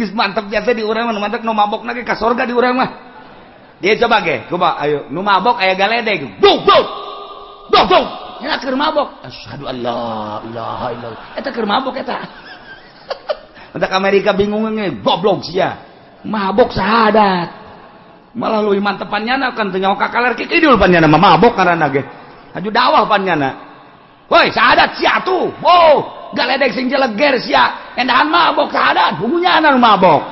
geus mantep biasa di urang mah mantep nu mabok lagi ka surga di urang mah. Dia coba ge, coba ayo nu mabok aya galedeg. Duk duk. Duk duk. Nya keur mabok. Asyhadu an la ilaha illallah. Eta keur mabok eta. Entak Amerika bingung nge, goblok sia. Mabok sahadat. Malah leuwih mantepan nyana kan teu nyaho kakaler kidul pan nyana mabok karana ge. Aju dakwah pan nyana. Woi, sahadat sia tuh. Oh, galedeg sing jeleger sia. Endahan mabok sahadat, bungunya anu mabok.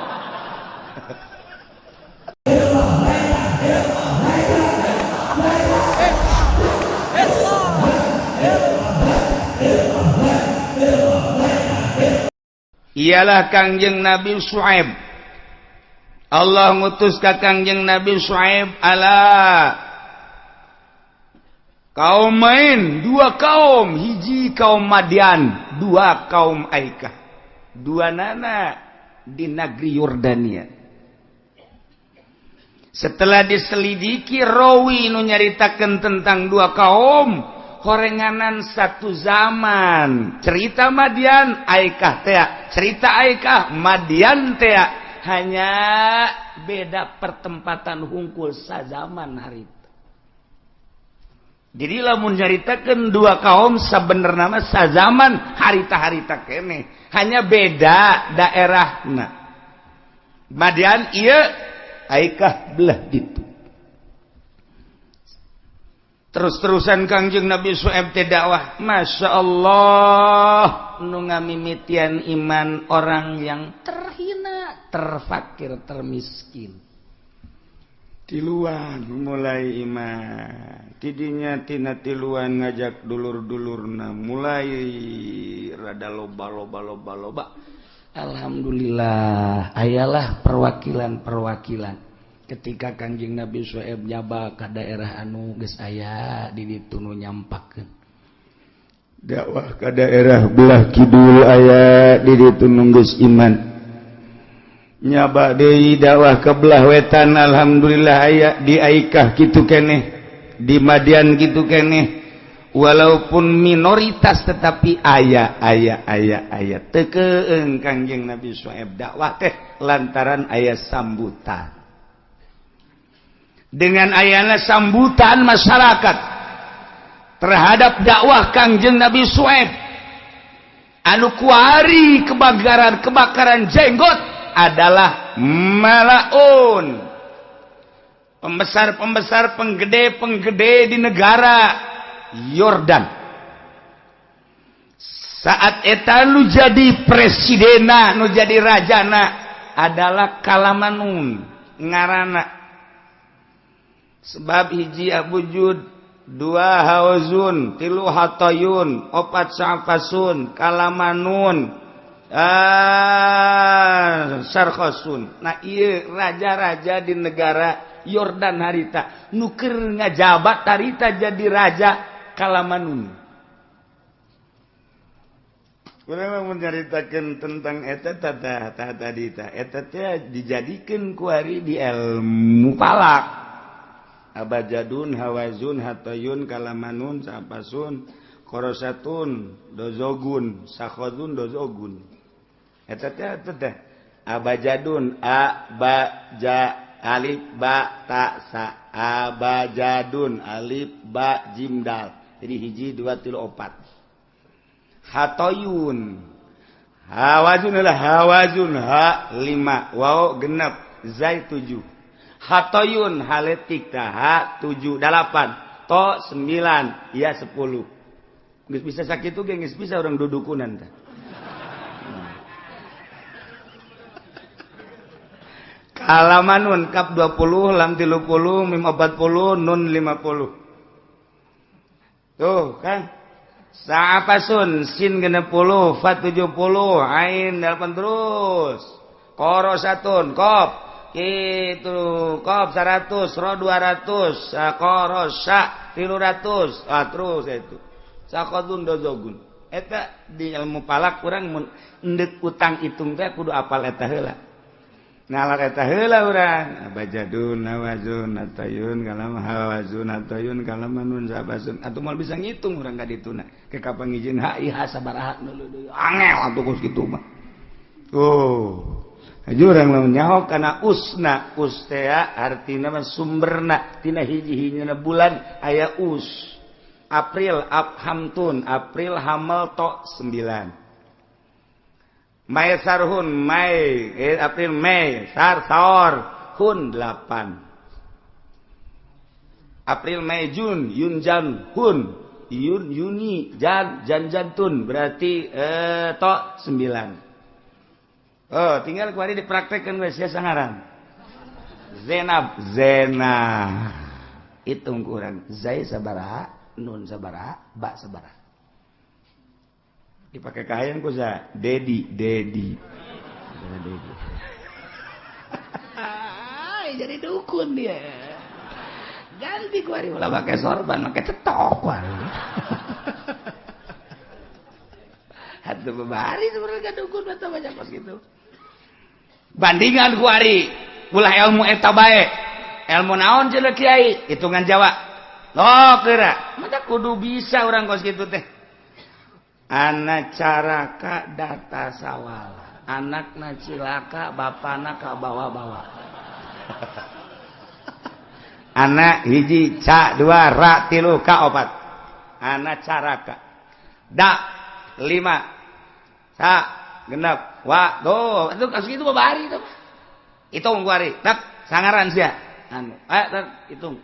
Ialah Kangjeng Nabi Syuaib. Allah ngutus ka Kangjeng Nabi Syuaib ala kaumain, dua kaum, hiji kaum Madian, dua kaum Aikah. Dua nana di negeri Yordania. Setelah diselidiki rawi nu nyaritakeun tentang dua kaum, horenganan satu zaman. Cerita Madian, Aikah teh. Cerita Aikah, Madian teh. Hanya beda pertempatan hungkul sazaman harita. Jadi lamun nyaritakeun dua kaum sabenerna mah sazaman harita-harita keneh. Hanya beda daerahna. Madian ieu, Aikah belah ditu. Terus-terusan Kangjeng Nabi Syuaib teh dakwah, Masya Allah, nu ngamimitian iman orang yang terhina, terfakir, termiskin. Tiluan mulai iman, tidinya tina tiluan ngajak dulur-dulurna, mulai rada loba. Alhamdulillah, ayalah perwakilan. Ketika Kangjeng Nabi Syuaib nyaba ka daerah anu geus aya di ditu nu nyampakeun dakwah ka daerah belah kidul aya di ditu nu geus iman, nyaba deui dakwah ke belah wetan, alhamdulillah aya di Aikah kitu keneh, di Madian kitu keneh, walaupun minoritas tetapi aya teu Kangjeng Nabi Syuaib dakwah teh lantaran aya sambutan. Dengan ayana sambutan masyarakat terhadap dakwah Kangjeng Nabi Syuaib anu kuari kebakaran jenggot adalah malaun, pembesar penggede di negara Yordan. Saat eta nu jadi presidena, nu jadi rajana adalah Kalamanun ngarana. Sebab hiji Abujud, dua Hawazun, tilu Hatayun, opat Sa'fasun, Kalamanun, Sarkhasun. Nah ieu raja-raja di negara Yordan harita nu keur ngajabat harita jadi raja Kalamanun. Urang menceritakeun tentang eta tadi eta teh dijadikeun ku ari di ilmu falak. Abajadun, Hawazun, Hatayun, Kalamanun, Sa'fasun, Korosatun, Dozogun, Sakhodun, Dozogun. Eta teh Abajadun, alif ba ta sa. Abajadun, alif ba jim dal. Jadi hiji dua tilu opat. Hatayun, Hawazun adalah Hawazun ha 5, waw genep, zai 7. Hatayun haletik ha 7 8 to 9 ya 10. Geus bisa sakitu ge geus bisa urang dudukunan teh. Kalamanun kap 20 lam 30 mim 40 nun 50. Tuh kan. Sa'fasun sin 60 fa 70 ain 8 terus. Korosatun qaf itu qaf 100 ro 200 qorosa 300 terus itu sakodun dozogun eta di ilmu palak urang mun endek utang hitung teh kudu apal eta heula nalar eta heula urang abajadun nawazun atayun kalam hawazun atayun kalamanun sabasun atuh moal bisa ngitung urang ka dituna ke kapangijin ha iha sabaraha angel atuh kus kitu mah jurang lamun nyaho kana usna ustea artina mah sumberna tina hiji-hijina bulan aya us April abhamtun April hamal to 9 Mai sarhun Mai April Mei sar saor hun 8 April Mei Jun Yun Jan Hun Yun Yuni Jan Jantun berarti to 9 Oh, tinggal kemarin dipraktekkan wes ya sangaran. Zenab, Zena. Hitung kurang. Zai sabaraha, nun sabaraha, ba sabaraha. Dipakai kain ku za, Dedi. Dedi. Jadi dukun dia. Ganti kuari ulah pakai sorban, pakai cetok kuari. Hatu bebari sebenarnya dukun atau banyak pas gitu. Bandingan kuari ulah ilmu eta bae ilmu naon cenah kiai hitungan Jawa lo kira mata kudu bisa orang kos gitu teh anak caraka data sawala anakna cilaka bapana ka bawa-bawa anak hiji ca dua ra tilu ka opat anak caraka da 5 sa genep wa do itu kasus itu babari itu hitung kuari tak sangaran sia anu tak hitung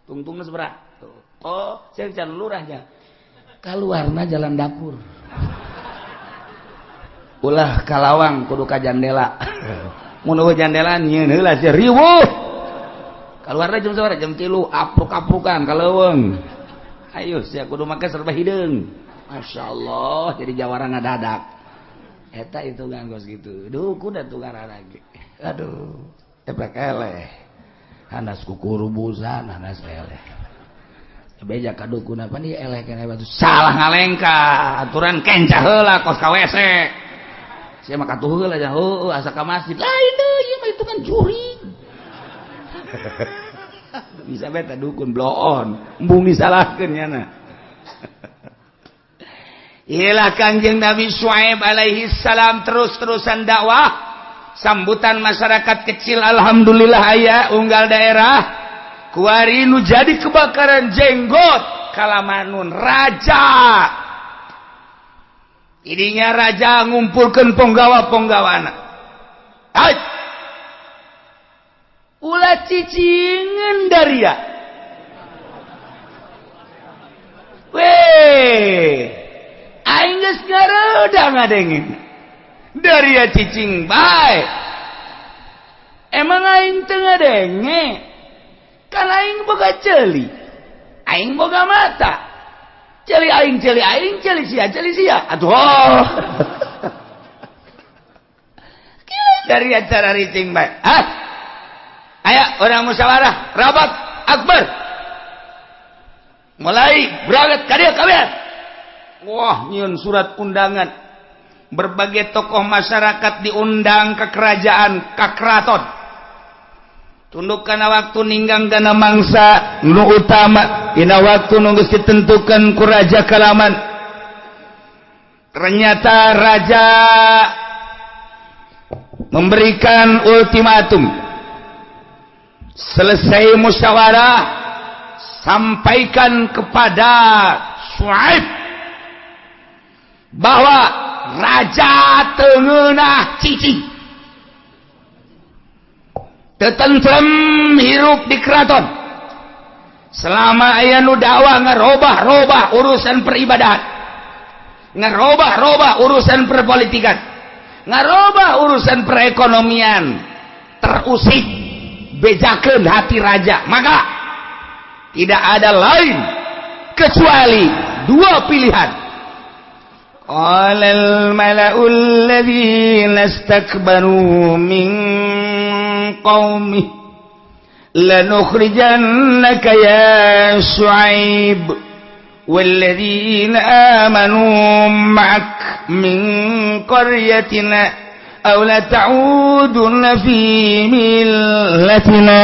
tungtungna sabaraha oh saya can lurahnya kaluarna jalan dapur ulah kalawang kudu ka jandela mun eueuh jandela nyieun heula sia riweuh kaluarna jam sabaraha jam 3 apruk-aprukan kaleuweung ayo sia kudu make serba hideung masyaallah jadi jawara ngadadak eta hitungan kos gitu dukun dan tukaran lagi aduh eplek eleh hanas kukurubusan hanas eleh beja ka dukun apa nih eleh kene batu salah ngalengka aturan kencah heula kos ka WC sia mah katuh heula aja heueuh asa ka masjid lain deui ieu mah hitungan curi bisa beta dukun blow on embung disalahkeun nya na Ialah Kangjeng Nabi Syuaib alaihi salam terus-terusan dakwah sambutan masyarakat kecil alhamdulillah aya unggal daerah kuari nu jadi kebakaran jenggot kalamanun raja idinya raja ngumpulkeun ponggawa-ponggawana ulah cicingeun daria weh aing geus ngareudang ngadengin dari ya cicing bae emang aing teu ngadenge kan aing boga ceuli aing boga mata ceuli aing ceuli sia atuh dari acara ricing bae aya orang musyawarah rabat akbar mulai berangkat ka dieu kabeh wah nyieun surat undangan berbagai tokoh masyarakat diundang ke kerajaan ka keraton tunduk kana waktu ninggang kana mangsa nu utama dina waktu nu geus ditentukeun ku raja Kalaman ternyata raja memberikan ultimatum selesai musyawarah sampaikan kepada Syuaib bahwa raja teu ngeunah cicing teu tentrem hirup di keraton selama aya nu dakwah ngarobah-robah urusan peribadahan ngarobah-robah urusan perpolitikan ngarobah urusan perekonomian terusik bejakeun hati raja maka tidak ada lain kecuali dua pilihan qalal mala'ul ladzina istakbaru min qaumi lanukhrijannaka ya Syuaib walladzina amanu ma'ak min qaryatina aw la ta'udunna fi millatina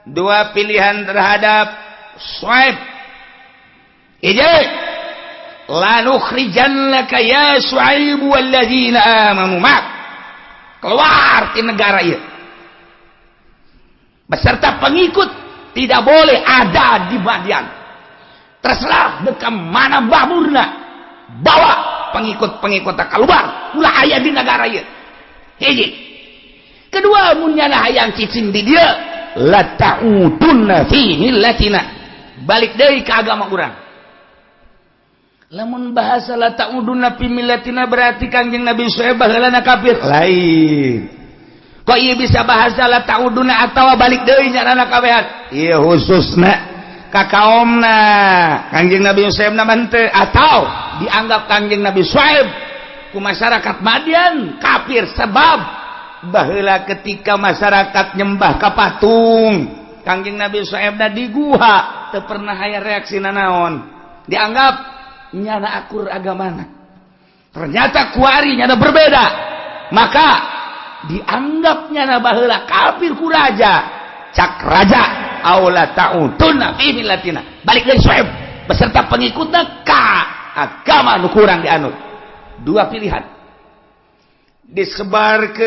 dua pilihan terhadap Syuaib. Ije lanukhrijannaka ya Syuaib walladzina amanu ma'ak, keluar di negara ieu beserta pengikut, tidak boleh ada di Madian, terserah dekam mana baburna, bawa pengikut-pengikutnya keluar ulah aya di negara ieu. Hiji. Kedua, mun nyana hayang cicing di dia, la ta'udunna fi millatina, balik deui ka agama urang. Lamun bahasa la ta'udunna fi millatina berarti Kangjeng Nabi Syuaib baheulana kafir. Lain. Kok ieu bisa bahasa la ta'udunna atawa balik deui nyana kabehan? Ieu khususna ka kaumna Kangjeng Nabi Syuaib na teu, atau dianggap Kangjeng Nabi Syuaib ku masyarakat Madian kafir sebab baheula ketika masyarakat nyembah ka patung Kangjeng Nabi Syuaib na di guha teu pernah aya reaksi nanaon, dianggap nyana akur agamana. Ternyata kuari nyana berbeda, maka dianggap nyana baheula kafir ku raja. Cak raja aula ta'udunna fi millatina, balik dari Syuaib beserta pengikutna ka agama nu kurang dianut. Dua pilihan, disebarkan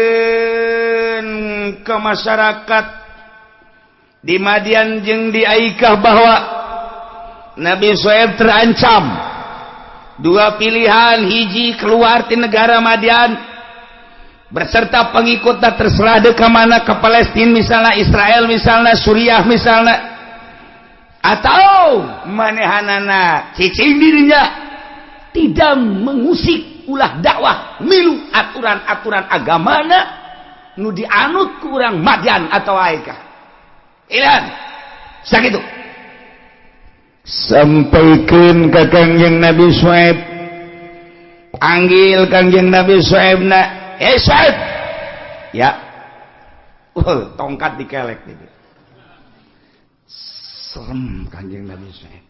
ke masyarakat di Madian jeung di Aikah bahwa Nabi Syuaib terancam. Dua pilihan, hiji keluar di negara Madian beserta pengikutnya, terserah deh ke mana, ke Palestina misalnya, Israel misalnya, Suriah misalnya, atau manehanana cicing dirinya tidak mengusik ulah dakwah milu aturan-aturan agamana nu dianut ku urang Madian atau Aikah. Ilan sakitu sampaikan ke Kangjeng Nabi Syuaib, panggil Kangjeng Nabi Syuaib na, Syuaib ya, tongkat dikelek gitu. Serem Kangjeng Nabi Syuaib,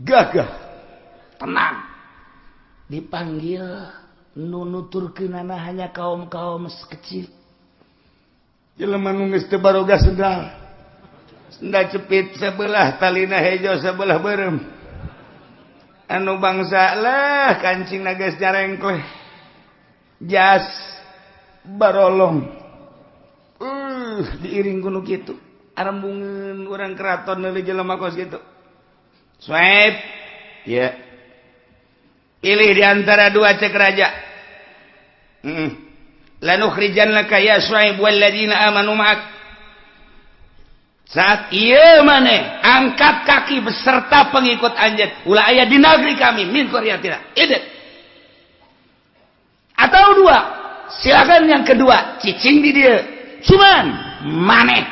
gagah tenang. Dipanggil nunuturkeunana hanya kaum-kaum kecil, jelema nu geus teu baroga sendal, senda cepit sebelah, talina hejo sebelah beureum, anu bangsa lah kancingna geus jarengkleh, jas barolong, diiring kuno kitu, arembungeun urang keraton neuli jelema kos kitu. Syuaib, ya. Pilih di antara dua, cek raja. Lanukhrijannaka ya Syuaib walladzina amanu ma'ak. Saat ieu maneh angkat kaki beserta pengikut anjeun ulah aya di negeri kami min qaryatina. Ide. Atau dua, silakan yang kedua, cicing di dia. Cuman maneh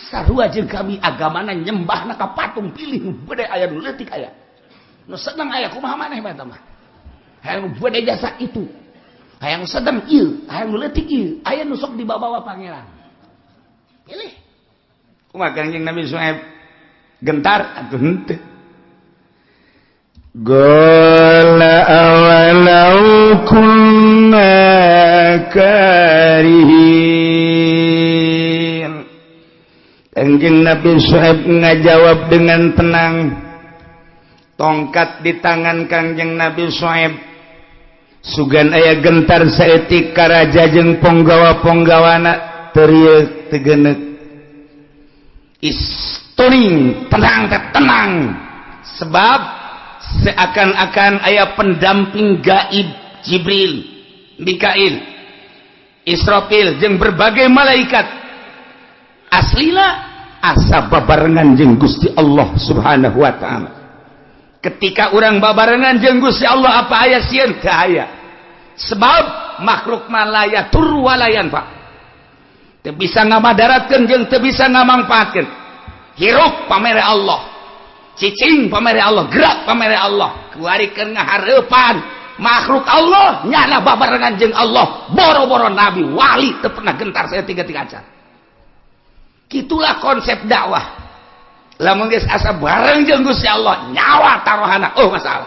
sarua jeung kami agamana nyembahna ka patung, pilih nu beude aya nu leutik aya. Nu seneng aya kumaha maneh bae mah. Hayang buat jasa itu, hayang sedang ieu, hayang leutik ieu, aya nu sok dibawa pangeran. Pilih. Kumaha Kangjeng Nabi Syuaib gentar atuh henteu. Qala awalau kunna karihin. Kangjeng Nabi Syuaib ngajawab dengan tenang. Tongkat di tangan Kangjeng Nabi Syuaib, sugan aya gentar saeutik ka raja jeung ponggawa-ponggawana terieu teu geuneuk. Istuning tenang, sebab seakan-akan aya pendamping gaib Jibril, Mikail, Israfil jeung berbagai malaikat. Aslina asa babarengan jeung Gusti Allah Subhanahu wa taala. Ketika orang babarengan jeung Gusti Allah apa aya sieun teu aya. Sebab makhluk malaya tur walayan Pak. Teu bisa ngamadaratkeun jeung teu bisa ngamangpaatkeun. Hirup pamere Allah. Cicing pamere Allah, gerak pamere Allah. Kuarikeun ngahareupan makhluk Allah nyana babarengan jeung Allah. Boro-boro nabi wali teu pernah gentar saya tiga-tiga acan. Kitulah konsep dakwah. Lamun geus asa bareng jeung Gusti Allah nyawa taruhana masalah.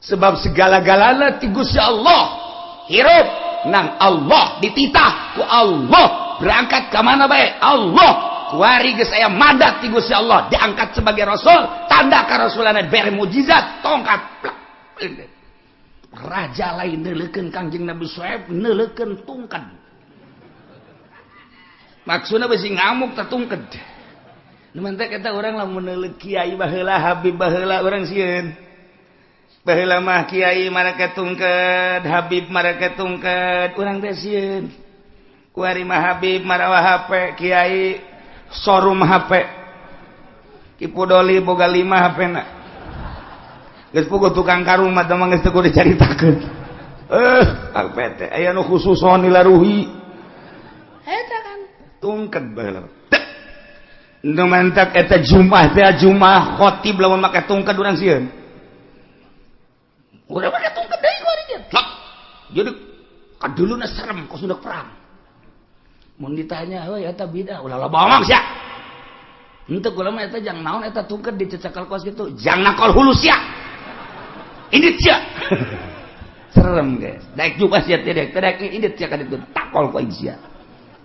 Sebab segala-galana ti Gusti Allah. Hirup nang Allah, dititah ku Allah, berangkat ke mana bae Allah, kuari geus aya madat ti Gusti Allah diangkat sebagai rasul, tanda karasulanna bere mujizat tongkat. Raja lain neuleukeun Kangjeng Nabi Syuaib neuleukeun tungked. Maksudna bisi ngamuk tatungked. Nu mantep eta urang lamun neuleuk kiai baheula Habib baheula urang sieun. Baheula mah kiai marake tungked, Habib marake tungked, urang teh sieun. Kuari mah Habib marawa HP, kiai showroom HP. Kipu Doli boga 5 HP-na. Geus puguh tukang karung mah teh geus teu kudu dicaritakeun. HP teh aya nu khususon ilaruhi. Eta kan tungked baheula. Nu mantap eta Jumat teh Jumat khotib lamun make tungked urang sieun. Udah make tungked deui ku ari dia. Lak. Jadi kaduluna serem kos udah perang. Mun ditanya, "Heuy eta bidah?" Ulah loba omong sia. Henteu kula mah eta jang naon eta tungked dicecakal kos kitu. Jang nakol hulu sia. Indit sia. Serem ge. Daek juga sia teh daek indit sia ka ditu takol ku sia.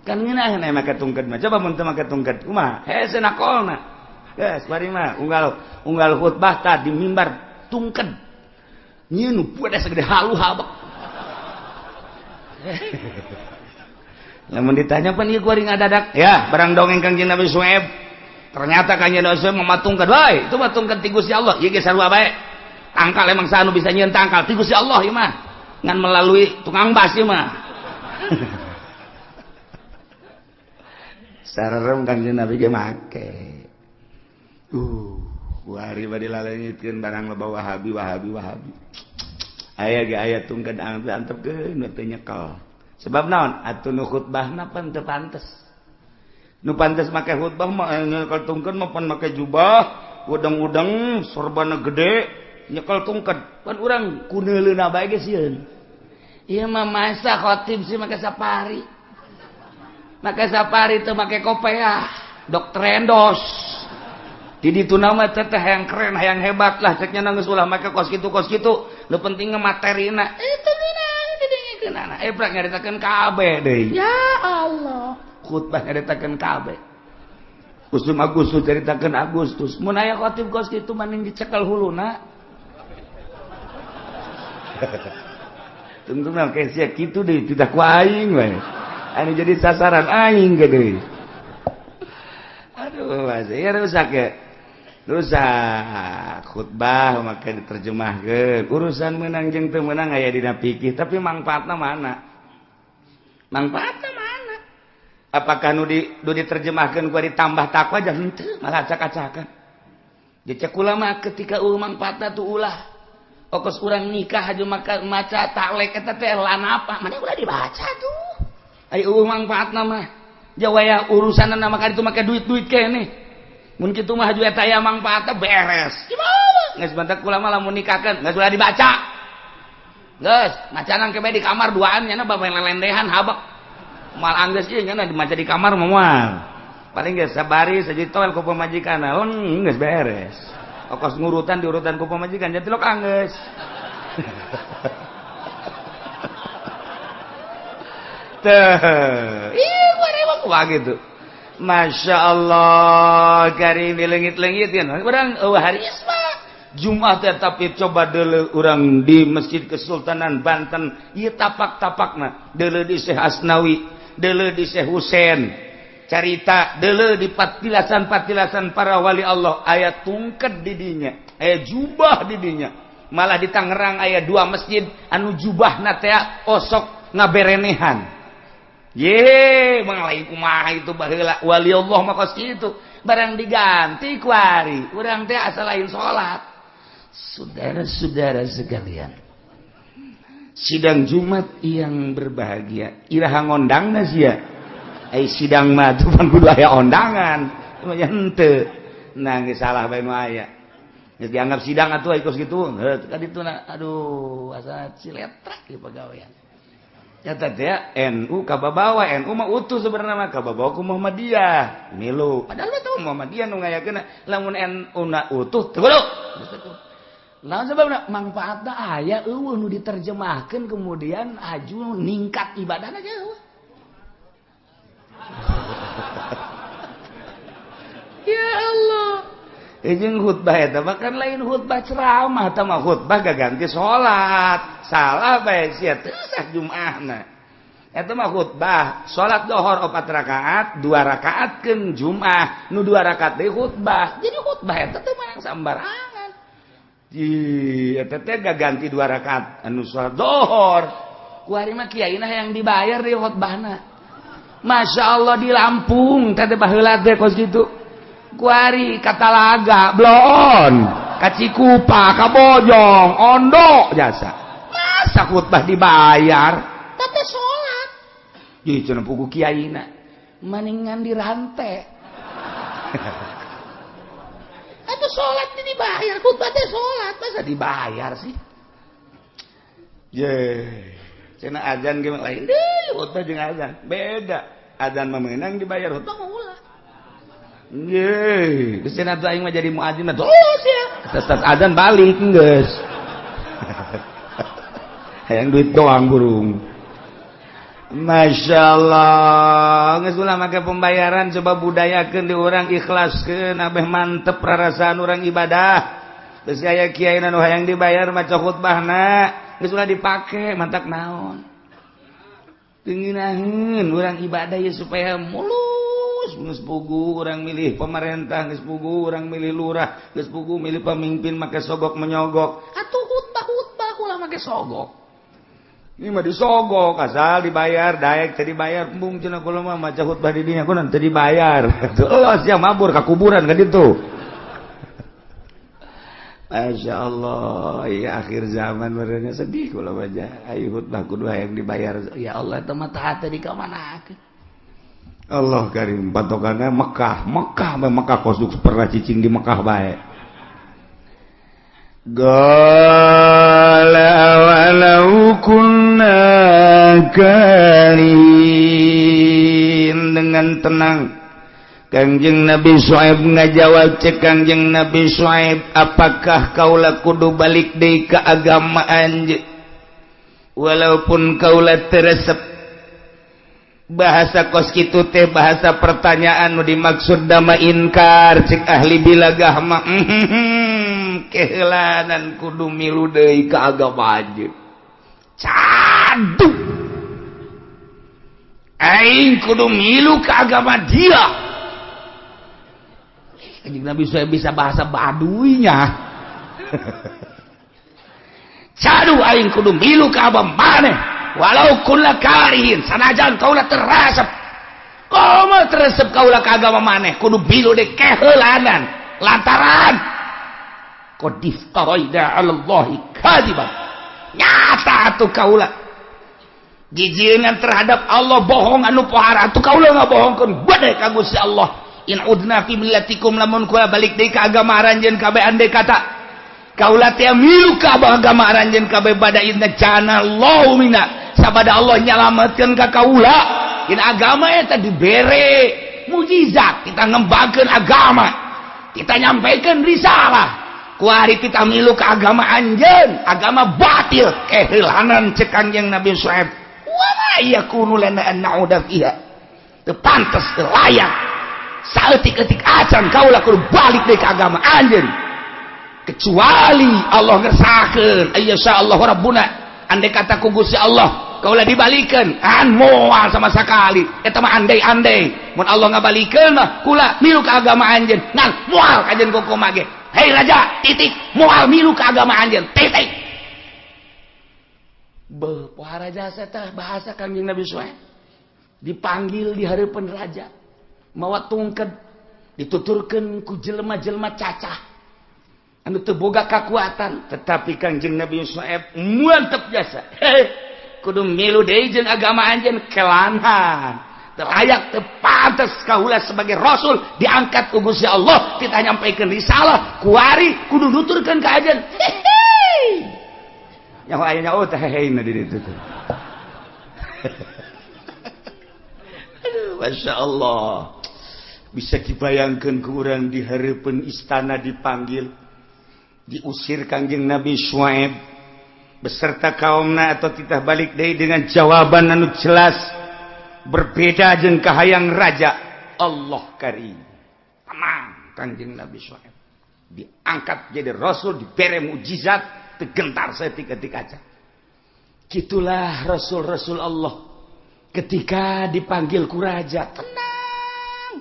Kan ngeunah na make tungked mah. Coba mun teu make tungked kumaha? Hese nakolna. Geus bari mah unggal khutbah tah di mimbar tungked. Nyeun pueda segede halu habak. Lamun ditanya pan ieu kuring ngadadak, ya barang dongeng Kangjeng Nabi Syuaib. Ternyata Kangjeng Nabi Syuaib mematungkeun, "Woi, itu mah tungked ti Gusti Allah." Ieu ge sarua bae. Tangkal emang sanu bisa nyieun tangkal ti Gusti Allah ieu mah. Ngan melalui tukang bas ieu mah. Sarerem Kangjeng Nabi ge make. Kuari bade lalengitkeun barang loba Wahabi. Aya ge aya tungked antepkeun teu nyekel. Sebab naon? Atuh nu khutbahna pan teu pantes. Nu pantes make khutbah mah nyekel tungked mah pan make jubah, udeng-udeng, sorbana gede, nyekel tungked. Pan urang kuneuleuna bae ge sieun. Ieu mah masa khotib sih make sapari. Make sapari teu make kopiah, Dokter Endos. Di ditu nama teteh yang keren, yang hebat lah. Ceknya nangis ulah make kos kitu. Lu pentingnya materina. Itu minang didengikeun anak. Prak ngaritakeun kabeh deui. Ya Allah. Khutbah ngaritakeun kabeh. Usum Agustus caritakeun Agustus. Mun aya khotib kos kitu maning dicekel huluna. Tungtungna ke sia kitu deui tidak ku aing we. Anu jadi sasaran aing ge deui. Aduh, ya rusak ya. Rusak khutbah maka diterjemahkeun. Urusan menang jeung teu menang aya dina fikih, tapi manfaatna mana? Manfaatna mana? Apakah nu diterjemahkeun ku ditambah takwa jah henteu, malah acak-acakan. Jadi cek ulama ketika manfaatna tu ulah. Okos urang nikah aja maca taklek eta teh lana apa? Mane ulah dibaca tuh. Ai manfaatna mah. Jawaya urusanna maka ditu make duit-duit keneh. Mun kitu mah haju eta aya mangpaatna beres. Gimana? Geus bantak ulama lamun nikahkeun, geus ulah dibaca. Geus, macanang kebe di kamar duaan nya bae lelendehan habak. Moal anggeus ieu nya dimaca di kamar moal. Paling geus sabari sajitoel ku pamajikanna, geus beres. Okos ngurutan diurutan ku pamajikan jadi lok anggeus. Teh. Ih, gua gitu. Masya Allah, karim di lengit-lengit kan. Orang hari mah Jumat tapi coba dulu orang di Masjid Kesultanan Banten, ieu tapak-tapakna. Dulu di Syekh Asnawi, dulu di Syekh Husein. Carita dulu di patilasan-patilasan para wali Allah, aya tungked di dinya, aya jubah di dinya. Malah di Tangerang aya 2 masjid anu jubahna teh osok ngaberenehan. Ye, manglain kumaha itu baheula wali Allah mah kos kitu. Barang diganti kuari, urang teh asa lain salat. Saudara-saudara sekalian. Sidang Jumat yang berbahagia. Iraha ngondangna sia. Sidang mah tuh pan kudu aya ondangan. Nya henteu. Nah geus salah bae nu aya. Geus dianggap sidang atuh kos kitu. Kadituna aduh asa ciletrak ieu pagawean. Nyata dia NU kababawa, NU mah utuh sebenarnya mah kababawa ku Muhammadiyah milu padahal mah tahu Muhammadiyah nu ngayakeun lamun NU na utuh teu kudu lamun sababna manfaatna aya eueuh nu diterjemahkeun kemudian aju ningkat ibadahna jeuh Ya Allah. Jeung khutbah eta bahkan lain khutbah ceramah teh mah khutbah gaganti salat. Salah bae sia teu sah Jumaahna. Eta mah khutbah, salat zuhur 4 rakaat, 2 rakaatkeun Jumaah, nu 2 rakaat deui khutbah. Jadi khutbah eta teh mah sambarangan. Eta teh gaganti 2 rakaat anu salat zuhur. Ku ari mah kiaina yang dibayar di khutbahna. Masya Allah di Lampung teh baheula teh kos kitu. Kuari Katalaga, Bloon, Kacikupa, Kabojong, Ondo jasa. Masa khutbah dibayar? Tapi sholat. Jadi cenah pugu kiaina, maningan dirantai. Itu sholat dibayar, khutbah teh sholat, masa dibayar sih? Cenah azan ge lain deui, khutbah jeung azan beda. Azan memenang dibayar, khutbah ulah. Yeay, geus cenah tuh aing mah jadi muadzin mah terus ya. Tetep adzan balik geus. Hayang duit doang burung. Masyaallah, geus ulah make pembayaran coba budayakeun di urang ikhlaskeun abeh mantep rarasaan urang ibadah. Geus aya kiai nu hayang dibayar maca khutbahna, geus ulah dipake mantak naon. Teungeunaheun urang ibadah ya supaya mulus. Geus pugu urang milih pemerintah, geus pugu urang milih lurah, geus pugu milih pemimpin make sogok menyogok. Atuh khutbah ulah make sogok. Ini mah disogok asal dibayar, daek teh dibayar. Embung cenah kula mah maca khutbah di dinya kunaon teu dibayar. Eueuh sia mabur ka kuburan ka ditu. Masya Allah, ya akhir zaman merenya sedih kula baca. Ayo khutbah kudu hayang dibayar. Ya Allah eta mah tah teh dikamanakeun. Allah karim patokannya Mekah kosuk pernah cicing di Mekah bae. Qala walau kunna karin, dengan tenang Kangjeng Nabi Syuaib ngajawab cek Kangjeng Nabi Syuaib, apakah kaula kudu balik deui ka agama anjeun walaupun kaula teu resep. Bahasa kos kitu teh bahasa pertanyaan nu dimaksud dama inkar cek ahli bilagah mah keheulanan kudu milu deui ka agama anjeun. Cadu aing kudu milu ka agama dia. Kanjeng Nabi saya bisa bahasa baduinya. Cadu aing kudu milu ka agama maneh. Walau kulla karihin sanajan kaulah terasep. Komo terasep kaulah ka agama maneh kudu bilu de keheulanan lantaran qadif taraida 'alallahi kadiban. Nyata atuh kaulah jijieungan terhadap Allah bohong anu pohara atuh kaulah ngabohongkeun bade ka Gusti Allah. In udna fi millatikum lamun kula balik deui ka agama aranjeun kabeh andai kata kaulah teh milu ka agama aranjeun kabeh badaina jana Allah mina sabada Allah nyalametkeun ka kaula. Dina agama eta dibere mujizat, kita ngembangkeun agama, kita nyampaikan risalah. Kuari kita milu ka agama anjeun, agama batil keheulanan cek Kanjeng Nabi Syuaib. Wa ma yakunu lana an na'uda fiha. Teu pantes teu layak. Saeutik-eutik acan kaula kudu balik deui ka agama anjeun. Kecuali Allah ngersahkeun ayyasha Allah rabbuna, andai kata ku Gusti Allah kaulah dibalikeun an moal sama sakali eta mah andai-andai mun Allah ngabalikeun mah kula milu ka agama anjeun ngan moal ka anjeun kumaha ge. Hei raja titik moal milu ka agama anjeun titik. Beuh pohara jasa teh bahasa Kanjeng Nabi Syuaib dipanggil di hareupeun raja mawa tungked dituturkeun ku jelema-jelema cacah anu teu boga kakuatan, tetapi Kanjeng Nabi Syuaib mantep jasa. Kudu milu deui jeung agama anjeun kelanhan. Teu layak teu pantes kaula sebagai rasul diangkat ku Gusti Allah, kita nyampaikeun risalah, kuari kudu nuturkeun ka anjeun. Yang aya nyaho teh heheina di ditu teh. Aduh, Masya Allah. Bisa dibayangkeun ku urang di hareupeun istana dipanggil, diusir Kanjeng Nabi Syuaib beserta kaumna atau titah balik deui dengan jawaban anu jelas berbeda jeung kahayang raja. Allah karim tenang Kanjeng Nabi Syuaib. Diangkat jadi rasul, diberi mukjizat, tegentar setik-etik aja. Gitulah rasul-rasul Allah ketika dipanggil ku raja, tenang.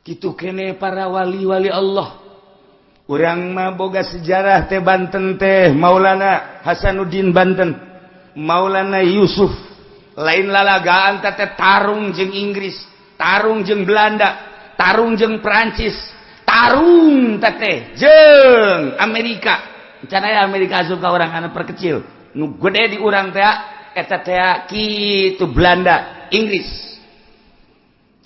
Kitu kene para wali-wali Allah. Urang mah boga sejarah teh Banten teh Maulana Hasanuddin Banten, Maulana Yusuf. Lain lalagaan teh tarung jeung Inggris, tarung jeung Belanda, tarung jeung Perancis, tarung teh jeung Amerika. Canaya Amerika asup ka urang anu perkecil. Nu gede di urang teh eta teh kitu Belanda, Inggris.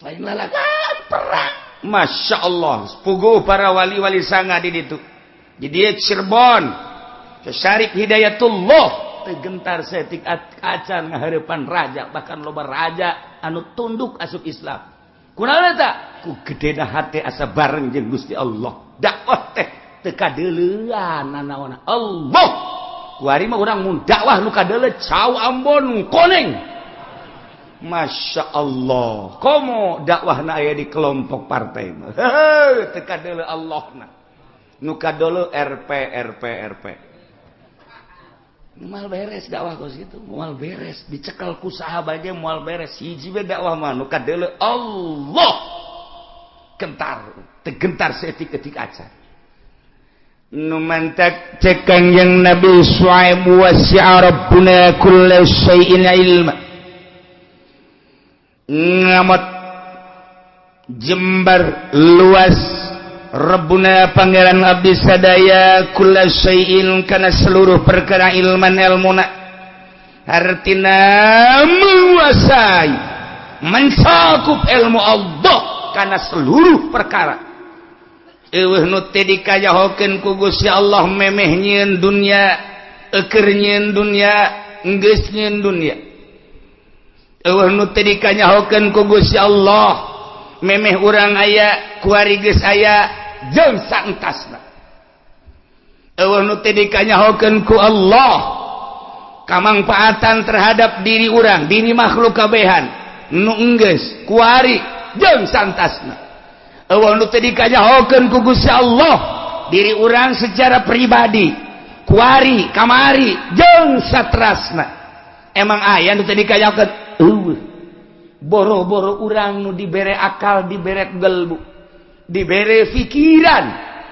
Lain lalagaan perang. Masya Allah, puguh para wali-wali sanga di ditu. Jadi Cirebon, Syarif Hidayatullah, tegentar setik acan ngahareupan raja, bahkan loba raja anu tunduk asup Islam. Kunaon eta? Ku gedena hate asa bareng jeung Gusti Allah. Dakwah teh teu kadeulean nanaonna. Allah. Kuari mah urang mun dakwah nu kadeuleu cau Ambon koneng. Masya Allah, komo dakwahna aya di kelompok partai mah. Teu kadeuleu Allahna. Nu kadeuleu RP. Moal beres dakwah kos kitu, moal beres, dicekal ku sahabat ge moal beres. Hiji we dakwah mah nu kadeuleu Allah. Gentar, tegentar setik-etik acan. Nu mantak cek Kanjeng Nabi Syuaib wasi'a rabbuna kullu syai'in ilma. Ngamot jembar luas Rabbuna pangeran abdi sadaya kulla syai'in kana seluruh perkara ilman ilmuna artina menguasai mencakup ilmu Allah kana seluruh perkara. Eueuh nu teh dikayahokeun ku Gusti Allah memeh nyieun dunya, eukeur nyieun dunya, geus nyieun dunya. Eueuh nu teh dikanyahokeun ku Gusti Allah memeh urang aya kuari geus aya jeung saentasna. Eueuh nu teh dikanyahokeun ku Allah kamangpaatan terhadap diri urang, diri makhluk kabehan nu enggeus kuari jeung saentasna. Eueuh nu teh dikanyahokeun ku Gusti Allah diri urang secara pribadi kuari kamari jeung satrasna. Emang aya nu teh dikanyahokeun boro-boro urang nu dibere akal, dibere gelbu, dibere pikiran,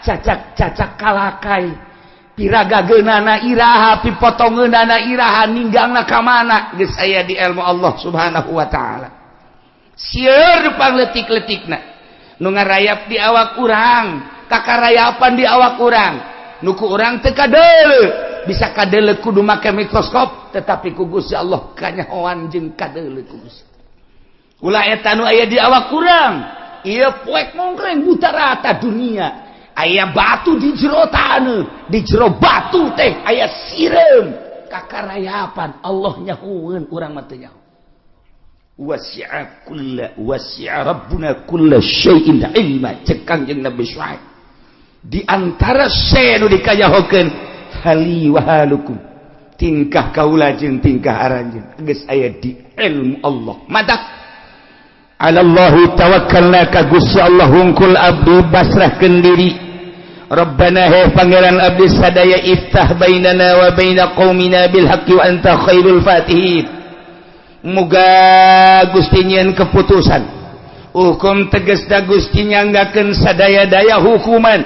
cacak-cacak kalakai, piragageunana iraha, pipotongeunana iraha, ninggangna ka mana geus aya di ilmu Allah Subhanahu wa taala. Sieun pangletik-letikna nu ngarayap di awak urang, kakarayapan di awak urang, nu ku urang teu kadeuleu. Bisa kadeuleu kudu make mikroskop, tetapi ku Gusti Allah kanyahoan jeung kadeuleu ku Gusti. Ulah eta nu aya di awak urang, ieu poek mongkreng buta rata dunia. Aya batu di jero taneuh, di jero batu teh aya sireum kakarayapan. Allah nyahoeun urang mah teu nyaho. Wasi'a rabbuna kulla syai'in ilma, cek Kanjeng Nabi Syuaib. Di antara nu dikayahokeun hali wa halukum, tingkah kaula jeung tingkah aranjeun geus aya di ilmu Allah. Mantap. Alallahi tawakkalna ka Gusti Allah hungkul abdi basrahkeun diri. Rabbana he pangeran abdi sadaya iftah bainana wa baina qaumina bil haqqi wa anta khairul fatihin. Muga Gusti nyieun keputusan. Hukum tegasna Gusti nyanggakeun sadaya-daya hukuman.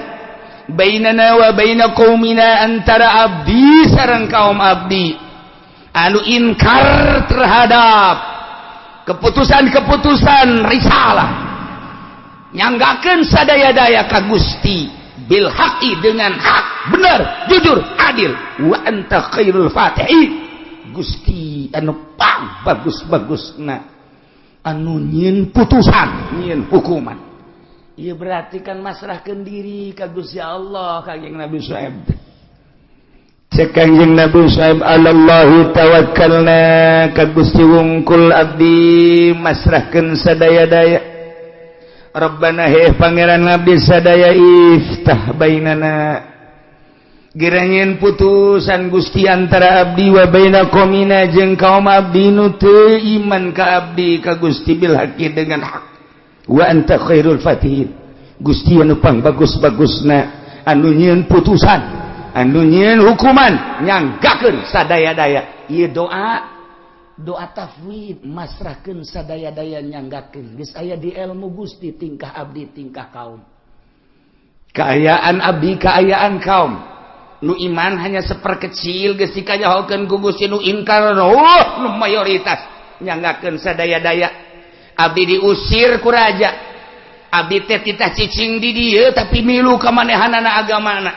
Bainana wa baina qaumina antara abdi sareng kaum abdi anu inkar terhadap keputusan-keputusan risalah, nyanggakeun sadaya-daya ka Gusti bil haqi dengan hak, benar, jujur, adil. Wa anta khairul fatihin, Gusti anu bagus-bagusna anu nyieun putusan, nyieun hukuman. Ia berarti kan masrahkeun diri ka Gusti Allah. Kanjeng Nabi Syuaib cek Kanjeng Nabi Syuaib, alallahi tawakkalna ka Gusti wungkul abdi masrahkeun sadaya-daya. Rabbana he pangeran abdi sadaya iftah bainana, giranyeun putusan Gusti antara abdi wa baina qaumina jeung kaum abdi nu teu iman ka abdi ka Gusti bil haqqi dengan hak. Wa anta khairul fatihin, Gusti anu pang bagus-bagusna anu nyieun putusan anu nyieun hukuman nyanggakeun sadaya-daya ieu doa tafwid masrahkeun sadaya-daya nyanggakeun geus aya di ilmu Gusti tingkah abdi tingkah kaum kaayaan abdi kaayaan kaum nu iman hanya seperkecil geus dikanyahokeun ku Gusti nu ingkar nu mayoritas nyanggakeun sadaya-daya abdi diusir ku raja abdi teh titah cicing di dieu tapi milu ka manehanana agamana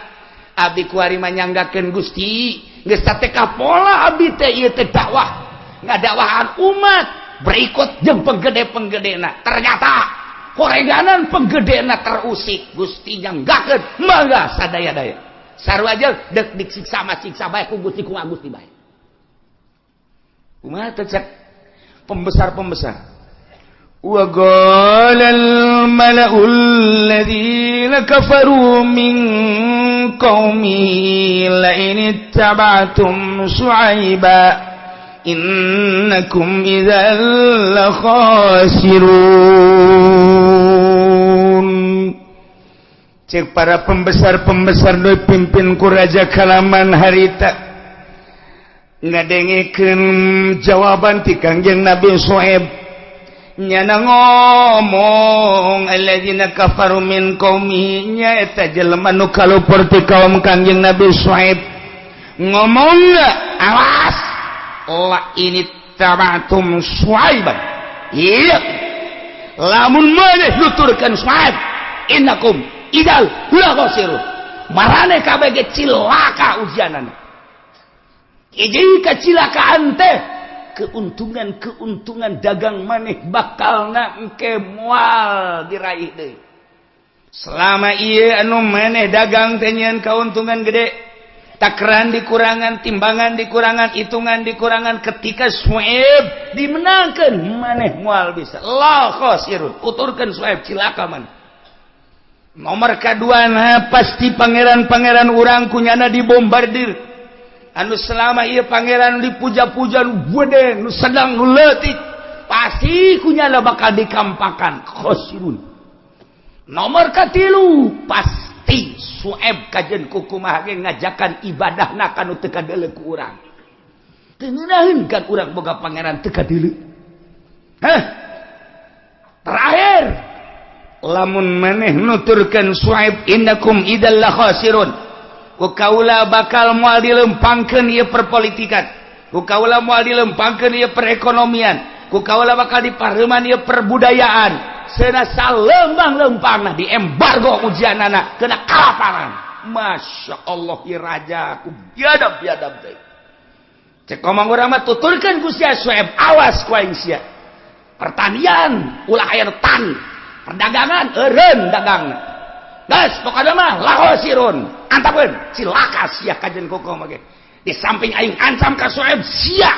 abdi kuari manyanggakeun Gusti geus teh kapola abdi teh ieu teh dakwah ngadakwahan umat berikut jeung penggede-penggedena ternyata koreganan penggedena terusik Gusti nyanggakeun mangga sadaya-daya sarua aja dek disiksa mah siksa bae ku Gusti ku Gusti bae kumaha teh cek pembesar-pembesar وَقَالَ الْمَلَأُ الَّذِينَ كَفَرُوا مِنْ قَوْمِهِ لَئِنِ اتَّبَعْتُمْ شُعَيْبًا إِنَّكُمْ إِذًا لَخَاسِرُونَ cek para pembesar-pembesar nu pimpin ku raja kalaman harita ngadengikeun jawaban ti Kangjeng Nabi Syuaib nyana ngomong alladzina kafaru min qaumihi nya eta jelema nu kalupur ti kaum Kangjeng Nabi Syuaib ngomongna awas la ini tabatum Syuaiban iya lamun maneh nuturkeun Syuaib innakum idal la khasirun marane kabeh ge cilaka ujianana hiji kacilakaan teh keuntungan dagang maneh bakalna engke moal diraih deui selama ieu anu maneh dagang teh nyieun kauntungan gede takran dikurangan timbangan dikurangan hitungan dikurangan ketika Syuaib dimenangkeun maneh moal bisa la khasirun uturkeun Syuaib cilaka man nomor kaduana pasti pangeran-pangeran urang kunyana dibombardir anu selama ieu pangeran dipuja-puja nu gede nu sedang nu leutik pasti kunyana bakal dikampakan khosirun nomor katilu pasti Syuaib kajen kukumaha ge ngajakan ibadahna kanu teu kadeuleu ku urang teu ngeunaheun kan urang boga pangeran teu kadeuleu terakhir lamun maneh nuturkeun Syuaib innakum idzal la khasirun ku kaula bakal moal dilempangkeun ieu perpolitikan ku kaula moal dilempangkeun ieu perekonomian ku kaula bakal dipareuman ieu perbudayaan seuna salembang-lempangna diembargo ujianana kena kalaparan Masya Allah ieu raja ku biadab-biadab teh cek omong urang mah tuturkeun ku sia Syuaib awas ku aing sia pertanian ulah aya tani perdagangan eureun dagangna gas pokoknya mah lahosirun antapun cilaka sia kajen kokom ge di samping aing ancam ka Syuaib sia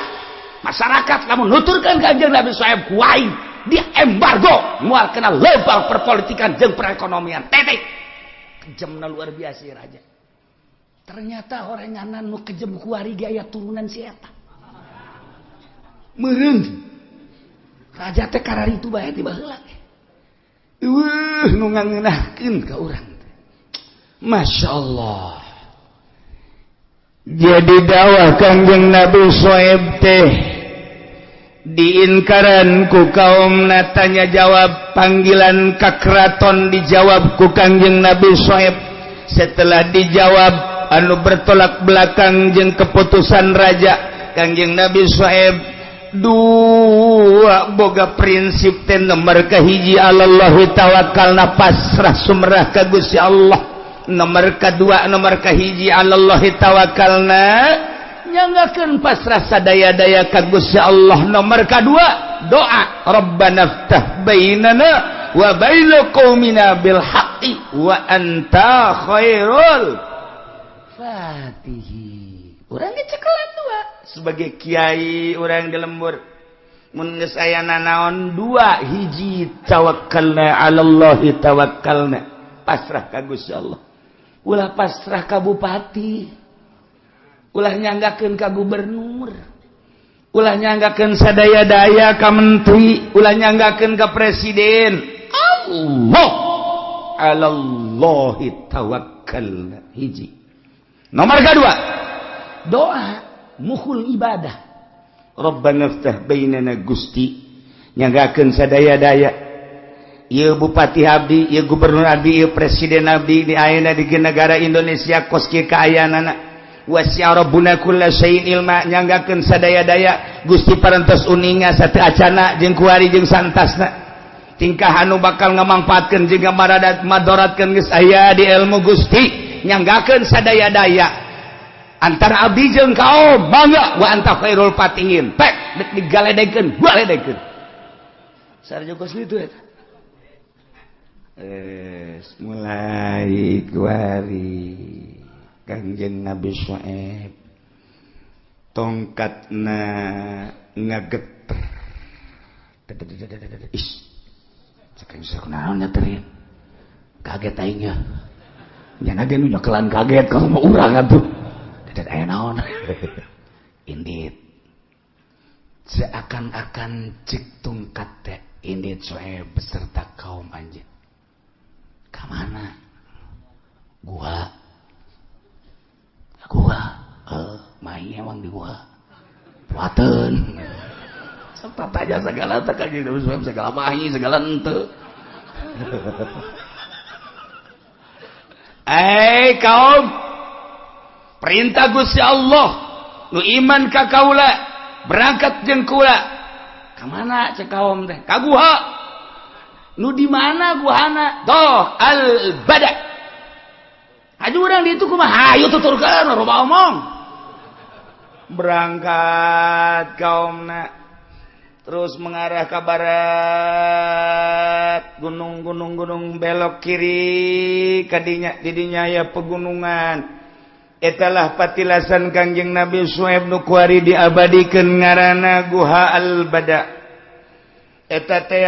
masyarakat lamun nuturkeun Kangjeng Nabi Syuaib ku aing di embargo moal kena lebal perpolitikan jeung perekonomian tetek kejemna luar biasa raja ternyata oranganan nu kejem kuari ge aya turunan si eta meureun raja teh kararitu bae ti baheula nu ngangeunahkeun ka urang Masya Allah jadi dakwah Kangjeng Nabi Syuaib teh diinkaran ku kaum tanya jawab panggilan ka keraton dijawab ku Kangjeng Nabi Syuaib setelah dijawab anu bertolak belakang jeung keputusan raja Kangjeng Nabi Syuaib dua boga prinsip teh nomor kahiji alallahi tawakkalna pasrah sumrah ka Gusti Allah nomor kedua nomor kahiji alallahi tawakkalna nyanggakeun pasrah sadaya-daya ka Gusti Allah nomor kedua doa rabbana ftah bainana wa baina qaumina bil haqqi wa anta khairul fatihin urang cekelan dua sebagai kiai urang di lembur mun geus aya nanaon dua hiji tawakkalna 'alallahi tawakkalna pasrah ka Gusti Allah ulah pasrah ka bupati ulah nyanggakeun ka gubernur ulah nyanggakeun sadaya-daya ka menteri ulah nyanggakeun ka presiden Allah 'alallahi tawakkalna. Hiji. Nomor kedua, doa mukhul ibadah. Rabbana iftah bainana Gusti, nyanggakeun sadaya-daya ieu bupati abdi, ieu gubernur abdi, ieu presiden abdi di ayeuna di negara Indonesia kos kieu kaayaanana. Wasi'a rabbuna kulla syai'in ilma, nyanggakeun sadaya-daya Gusti parantos uninga sateu acana jeung kuari jeung santasna. Tingkah anu bakal ngamangpaatkeun jeung madaratkeun geus aya di ilmu Gusti, nyanggakeun sadaya-daya antara abdi jeung kaum. Mangga wa anta khairul fatihin. Pek dek digaledekeun, galedekeun. Sarjoko kitu eta. Mulai kuari Kangjeng Nabi Syuaib tongkatna ngageter. Is. Saking sakunaon nya teh. Kaget aing nya. Nya ge nu nyokelan kaget ka mah urang atuh. Dadat aya naon. Indit. Seakan-akan cik tungkat teh Indit Syuaib beserta kaum anjeun. Kamana? Gua. Mai emang di gua. Puateun. Serta tanya segala teh ka Nabi Syuaib, segala mahi, segala henteu. Kaum, perintah Gusti Allah nu iman ka kaula, berangkat jeung kula. Ka mana cek kaum teh? Ka guha. Nu di mana guhana? Toh al-bada. Aju urang di itu kumaha? Hayu tuturkeun loba omong. Berangkat kaumna terus mengarah ke barat, gunung belok kiri didinya aya pegunungan. Etalah patilasan Kangjeng Nabi Syuaib nu kuari diabadikeun ngaranna Guha Al-Bada. Eta teh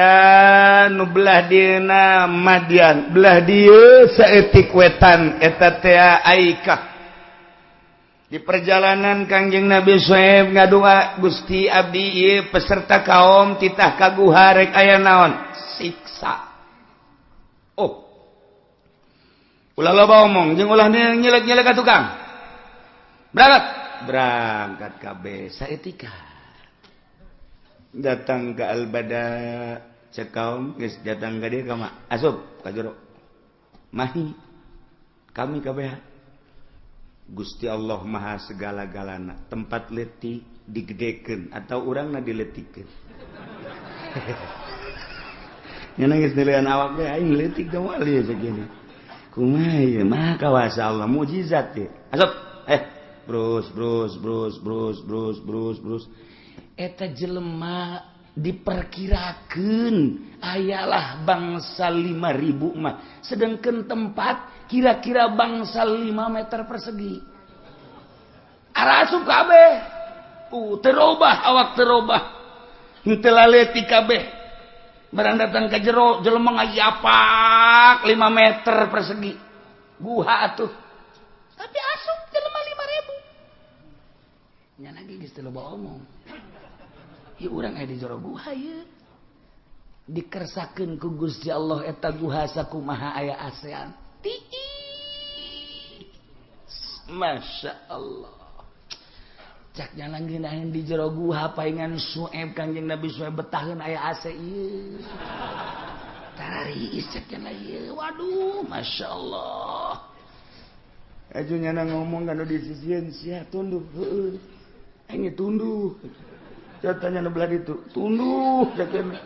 nu belah dieuna Madian, belah dieu saeutik wetan eta teh Aikah. Di perjalanan Kangjeng Nabi Syuaib ngadua, Gusti abdi ieu peserta kaum titah ka guha rek aya naon? Siksa. Oh. Ulah loba omong jeung ulah nyelek-nyelek ka tukang. Berangkat kabeh saeutika. Datang ke Al-Bada cek kaum geus datang ka dieu ka mah. Asup ka jero. Mahi kami kabeh Gusti Allah Maha segala-galana. Tempat letik digedekeun atau urangna diletikeun. Nya nangis nilaian awak teh aing letik teh wali begini. Kumaha ieu mah kawasa Allah mukjizat teh. Asup. Brus. Eta jelema diperkirakeun ayalah bangsa 5.000 mah, sedangkan tempat kira-kira bangsa 5 meter persegi. Arasup kabeh. Terobah awak terobah. Henteu laleutik kabeh. Barang datang ka jero jelema ngayapak 5 meter persegi. Guha atuh. Tapi asup jelema 5.000. Nya lagi geus teu loba omong. Ieu urang aya di jero guha ieu. Dikersakeun ku Gusti Allah eta guha sakumaha aya ASEAN. Masya Allah. Cak nyalangkeun aing di jero guha paingan Syuaib Kangjeng Nabi Syuaib betaheun aya AC ieu. Tarariis cak cenah ieu. Waduh, Masya Allah. Aju nyana ngomong kana di sisieun sia tunduk heueuh. Aing tunduh. Catanya belah ditu. Tunduh cak cenah.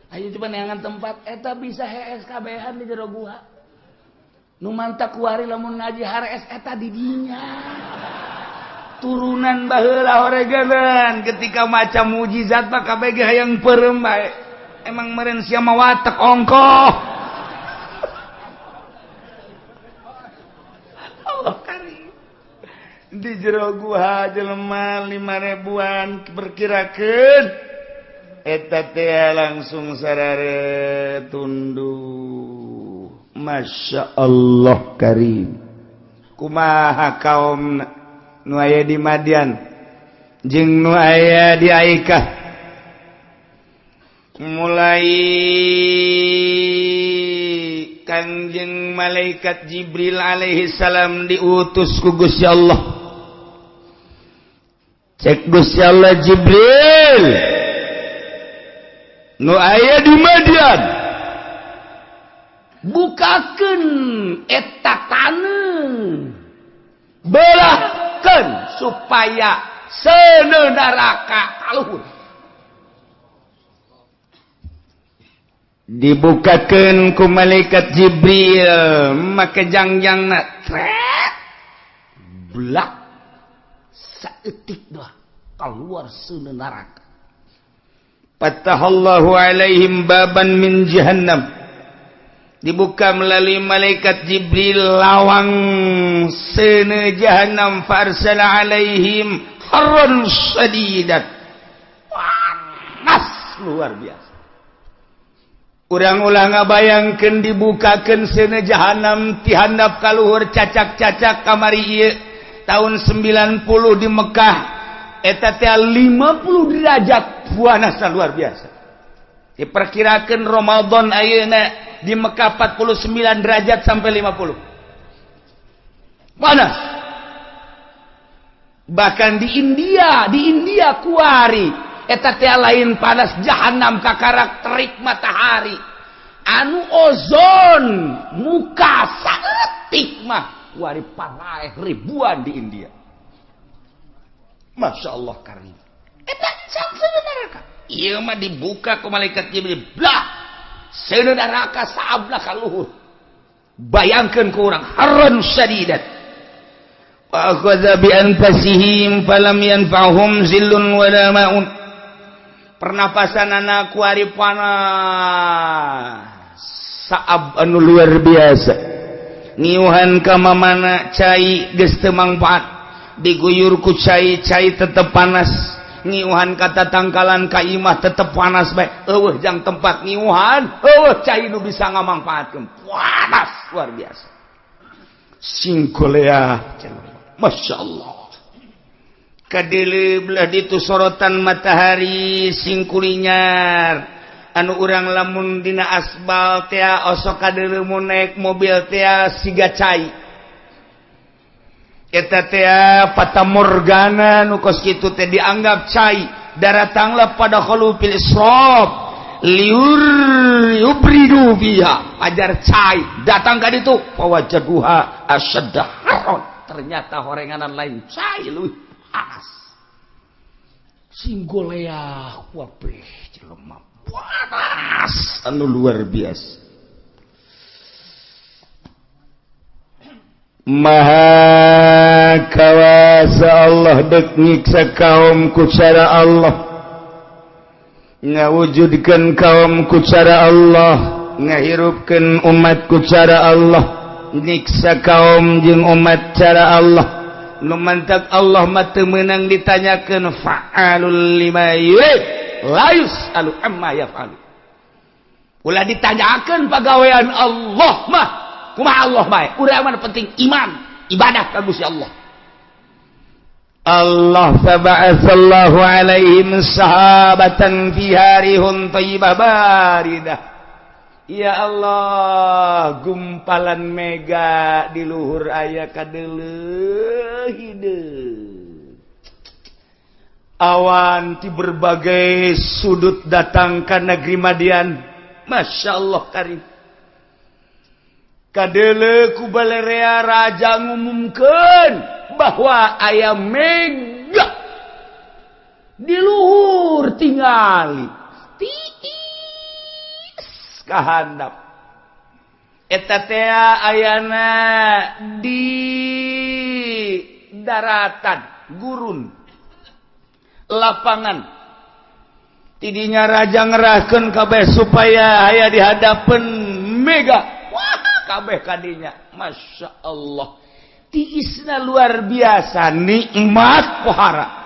Ayo coba neangan tempat eta bisa hees kabehan di jero guha. Nu mantap kuari lamun ngaji harees eta di dinya. Turunan baheula horegeun ketika maca mukjizat mah kabeh ge hayang peureum bae. Emang meureun sia mah watek ongkoh. Allah karim. Di jero guha jelema 5.000-an berkirakeun eta teh langsung sarare tunduh. Masya Allah karim. Kumaha kaum nu aya di Madian jeung nu aya di Aikah mulai Kangjeng malaikat Jibril alaihi salam diutus ku Gusti Allah. Cek Gusti Allah, Jibril nu aya di Madian bukakeun eta taneuh belahkeun supaya seuneu neraka kaluhur. Dibukakeun ku malaikat Jibril maka jangjangna tret blak saeutik doang keluar seuneu neraka. Fatahallahu alaihim baban min jahannam. Dibuka melalui malaikat Jibril lawang seuneu jahannam farsala alaihim harran shadidat. Panas luar biasa. Urang-ulang ngabayangkeun dibukakeun seuneu jahanam ti handap ka luhur cacak-cacak kamari ieu tahun 90 di Mekah eta teh 50 derajat puasana luar biasa. Diperkirakeun Ramadan ayeuna di Mekah 49 derajat sampai 50. Panas. Bahkan di India kuari eta teh lain panas jahanam ka karakterik matahari anu ozon muka saeutik mah wari panaeh ribuan di India. Masya Allah karim eta seuneu neraka ieu mah dibuka ku malaikat Jibril blah seuneu neraka saablah ka luhur. Bayangkeun ku urang harran syadidat wa akhadha bi anfasihim falam yanfa'hum zillun wala ma'un. Pernapasanana kuari panas saab anu luar biasa. Ngiuhan ka mamana cai geus teu mangpaat, diguyur ku cai tetep panas. Ngiuhan ka tatangkalan ka imah tetep panas bae. Eueuh jang tempat ngiuhan, eueuh cai nu bisa ngamangpaatkeun. Panas luar biasa. Singkolea, Masya Allah. Kadele belah ditu sorotan matahari singkulinyar anu urang lamun dina asbal teh osok kadele mun naik mobil teh siga cai eta teh fatamorgana nu kos kitu teh dianggap cai daratanglah pada khulufil israf liur yubridu fiha ajar cai datang ka ditu fawajaduha asyadda haron ternyata horenganan lain cai leuwih panas. Singgolea wabeh jelema panas anu luar biasa. Maha kawasa Allah dek nyiksa kaum ku cara Allah, ngawujudkeun kaum ku cara Allah, ngahirupkeun umat ku cara Allah, nyiksa kaum jeung umat cara Allah. Nu mantak Allah mah teu meunang ditanyakeun fa'alul lima yurid la yus'alu amma yaf'alu. Ulah ditanyakeun pagawean Allah mah kumaha Allah bae. Urang mah penting iman, ibadah ka Gusti Allah. Allah faba'atsallahu alaihim sahabatan fi harihun thayyibah baridah. Ya Allah, gumpalan mega di luhur aya kadeuleuh hideung. Awan ti berbagai sudut datang ka negeri Madian. Masya Allah karim. Kadeuleuh ku balarea raja ngumumkeun bahwa aya mega di luhur tingali. Kahandap eta teh ayana di daratan gurun lapangan tidinya raja ngerahkeun kabeh supaya aya di hadapan mega wah kabeh kadinya Masya Allah tiisna luar biasa nikmat pohara.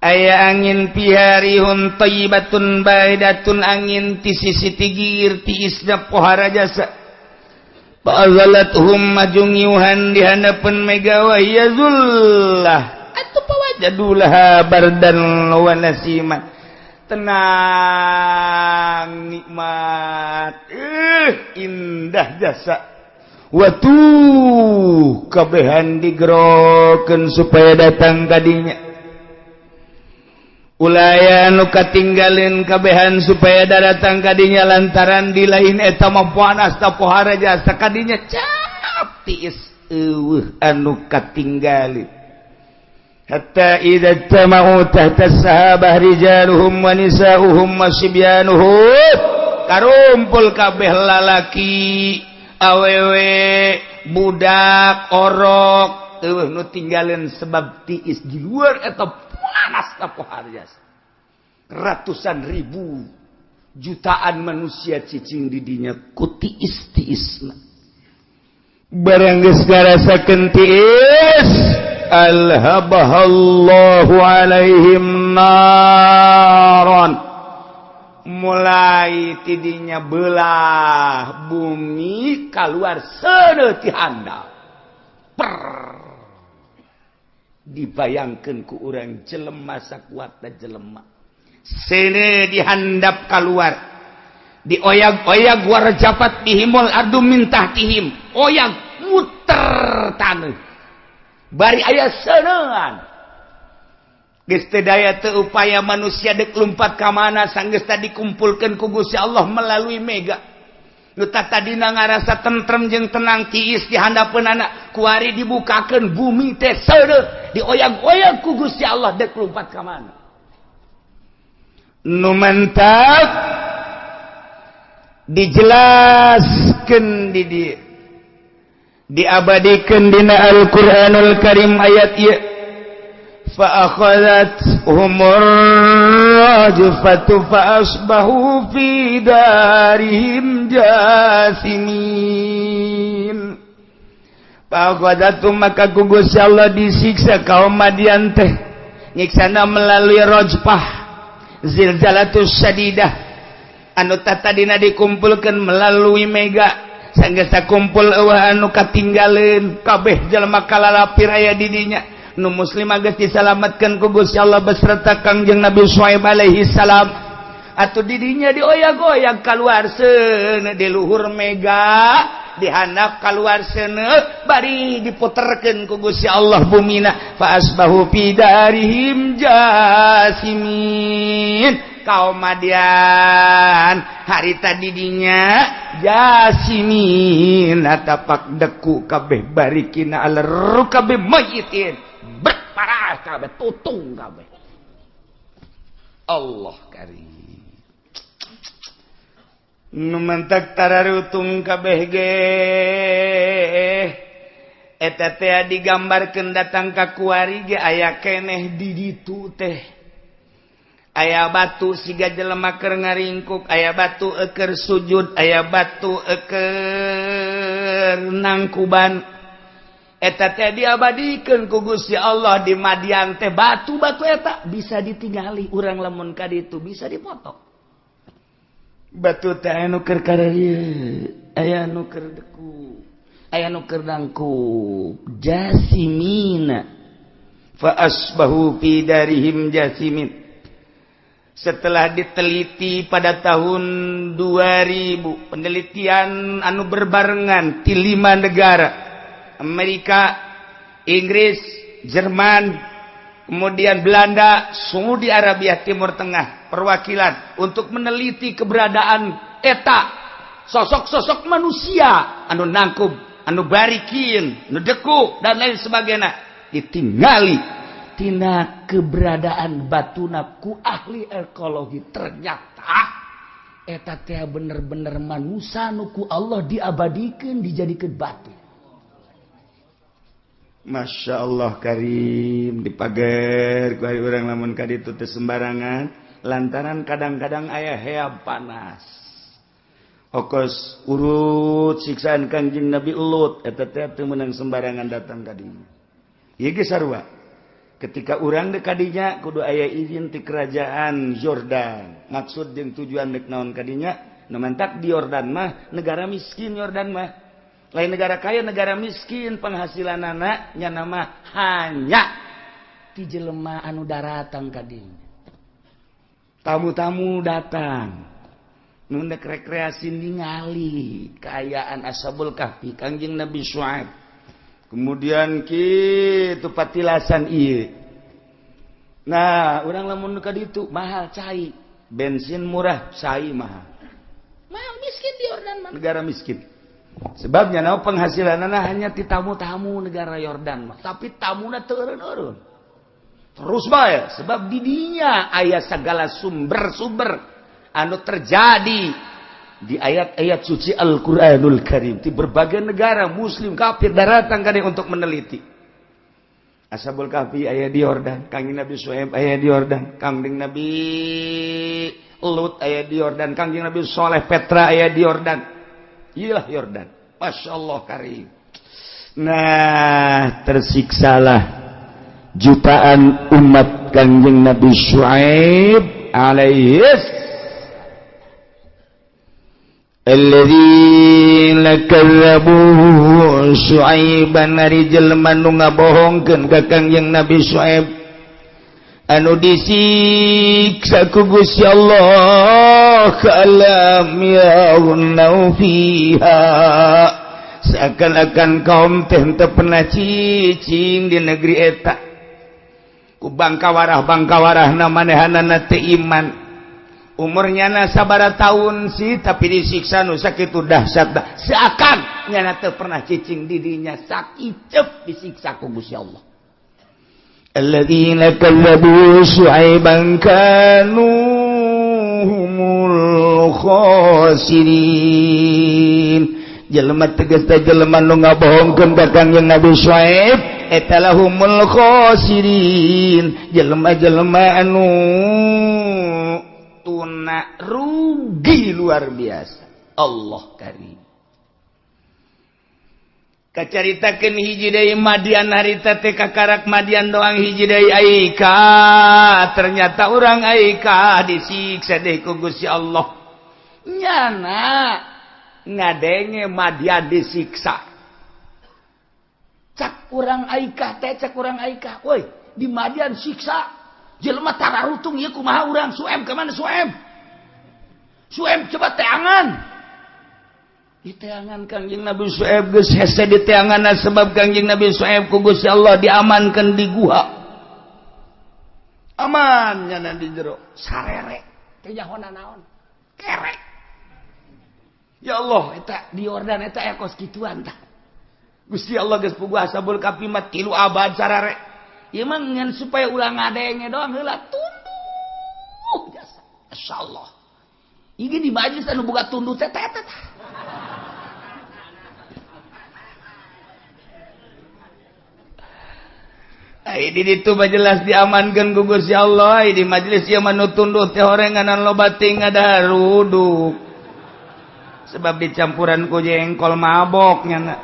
Aya angin piharihun thayyibatun baidatun angin ti sisi tigir ti isna pohara jasa. Fa'azalathum majungiuhan di hadapan mega wa yazullah. Atuh pawajadullah bardan wa nasiman. tenang nikmat indah jasa watuh kabehan digerokeun supaya datang kadinya ulaya nu katinggaleun kabehan supaya datang kadinya lantaran di lain eta mah panas ta pohara jasa kadinya cap tiis eueuh anu katinggaleun hatta idza tamau tahta sahabah rijaluhum wa nisauhum wa sibyanuhum karumpul kabeh lalaki awewe budak orok eueuh nu tinggaleun sebab tiis di luar eta panas ta poharjas ratusan ribu jutaan manusia cicing di dinya ku tiis-tiisna barang geus ngarasakeun tiis alhabahallahu alaihim naron mulai tidinya belah bumi keluar seuneu ti handap dibayangkeun ku urang jelema sakuatna jelema seuneu dihandap keluar dioyag-oyag warjapat bihimul ardu min tahtihim oyag muter taneuh bari aya seuneuan geus teu daya teu upaya manusia dek lumpat ka mana sanggeus tadi dikumpulkeun ku Gusti Allah melalui mega nu tadina ngarasa tentrem jeung tenang tiis di handapeunana kuari dibukakeun bumi teh seuneu dioyag-oyag ku Gusti Allah dek lumpat ka mana nu mantap dijelaskeun di dieu diabadikeun dina Al-Qur'anul Karim ayat ieu fa akhadhathumur rajfatu fa asbahu fi darihim jasimin fa akhadhathum maka Gusti Allah disiksa kaum Madian teh nyiksana melalui rajfah zilzalatus syadidah anu tadina dikumpulkeun melalui mega sanggesa kumpul eueuh anu katinggaleun kabeh jalma kalalapir aya di dinya nu muslim geus disalametkeun ku Gusti Allah beserta Kangjeng Nabi Syuaib alaihi salam atuh di dinya dioyag-oyag kaluar seuneu di luhur mega dihandap kaluar seuneu bari diputerkeun ku Gusti Allah bumina fa asbahu fi darihim jasimin kaum Madian hari tadi dinya jasimin atapak deku kabeh barikina aleru kabeh mayitin berparah kabeh tutung kabeh Allah karim nu mentek tararutung kabeh ge eta teh digambarkeun datang ka kuari ge aya keneh di ditu teh aya batu siga jelema keur ngaringkuk aya batu keur sujud aya batu keur nangkuban eta teh diabadikeun ku Gusti Allah di Madian teh batu-batu eta bisa ditingali urang lamun ka ditu bisa dipoto batu teh anu keur kararieu aya anu keur deku aya anu keur dangkub jasimina fa asbahu fi darihim jasimin. Setelah diteliti pada tahun 2000 penelitian anu berbarengan di 5 negara Amerika, Inggris, Jerman, kemudian Belanda, Saudi Arabia Timur Tengah perwakilan untuk meneliti keberadaan eta sosok-sosok manusia anu nangkub, anu barikin, anu deku dan lain sebagainya ditinggali tina keberadaan batuna ku ahli ekologi ternyata eta teh bener-bener manusia nu ku Allah diabadikeun dijadikeun batu. Masya Allah karim dipager ku urang lamun ka ditu teh sembarangan lantaran kadang-kadang aya heab panas. Okos urut siksaan Kangjeng Nabi Lut eta teh teu meunang sembarangan datang ka dinya. Ieu ge sarua. Ketika urang dek kadinya kudu aya izin ti kerajaan Yordan maksud jeung tujuan dek naon kadinya nu mantak di Yordan mah negara miskin Yordan mah lain negara kaya negara miskin penghasilanana nya nama hanya ti jelema anu daratang kadinya tamu-tamu datang nundek rekreasi ningali kayaan Ashabul Kahfi Kangjeng Nabi Syuaib. Kemudian kitu patilasan ieu. Nah, urang lamun ka ditu mahal cai, bensin murah, cai mahal. Mahal miskin di Yordan mah. Negara miskin. Sebabnya naon penghasilanana hanya ti tamu-tamu negara Yordan mah, tapi tamuna teu eureun-eureun. Terus bae sebab di dinya aya sagala sumber-sumber anu terjadi di ayat-ayat suci Al-Qur'anul Karim di berbagai negara muslim kafir datang kade untuk meneliti. Ashabul Kahfi aya di Yordan, Kangjeng Nabi Syuaib aya di Yordan, Kangjeng Nabi Lut aya di Yordan, Kangjeng Nabi Saleh Petra aya di Yordan. Iyalah Yordan. Masyaallah karim. Nah, tersiksalah jutaan umat Kangjeng Nabi Syuaib alaihi alladzina kadzabu Syuaiban ari jelema nu ngabohongkeun ka Kangjeng Nabi Syuaib anu disiksa ku Gusti Allah ka'alam yaghnaw fiha seakan-akan kaum teh teu pernah cicing di negeri eta ku bangkawarah-bangkawarahna manehanana teu iman. Umurnya na sabara tahun sih tapi disiksa nu sakitu dahsyat seakan nyana teu pernah cicing di dinya sakicep disiksa ku Gusti Allah. Alladzina kadzabu Syuaiban kanu humul khasirin. Jelema tegas teh jelema nu ngabohongkeun ka Kangjeng Nabi Syuaib eta lahumul khasirin. Jelema-jelema anu tuna rugi luar biasa. Allah karim. Kacaritakeun hiji deui Madian harita teh kakarak Madian doang hiji deui Aika. Ternyata urang Aika disiksa deui ku Gusti Allah. Nyana ngadenge Madian disiksa. Cak urang Aika teh cak urang Aika. Woi, di Madian siksa. Jelema tararutung ieu kumaha urang Syuaib ka mana Syuaib? Syuaib coba teangan. Di teangan Kangjeng Nabi Syuaib geus hese di teanganna sebab Kangjeng Nabi Syuaib ku Gusti Allah diamankeun di guha. Aman nya di jero sarere. Teh jahona naon? Kerek. Ya Allah eta di Yordan eta aya kos kituan tah. Gusti Allah geus puguh Ashabul Kahfi mah 3 abad sarere. Ieu mah ngan supaya ulang ngadenge doang heula tunduh jasa. Masyaallah. Ieu di majelis anu boga tunduh teh teh. Ai di ditu mah jelas diamankeun ku Gusti Allah, di majelis ieu mah nu tunduh teh horenganan loba ting ngadaruduk. Sebab dicampuran ku jengkol mabok nyana.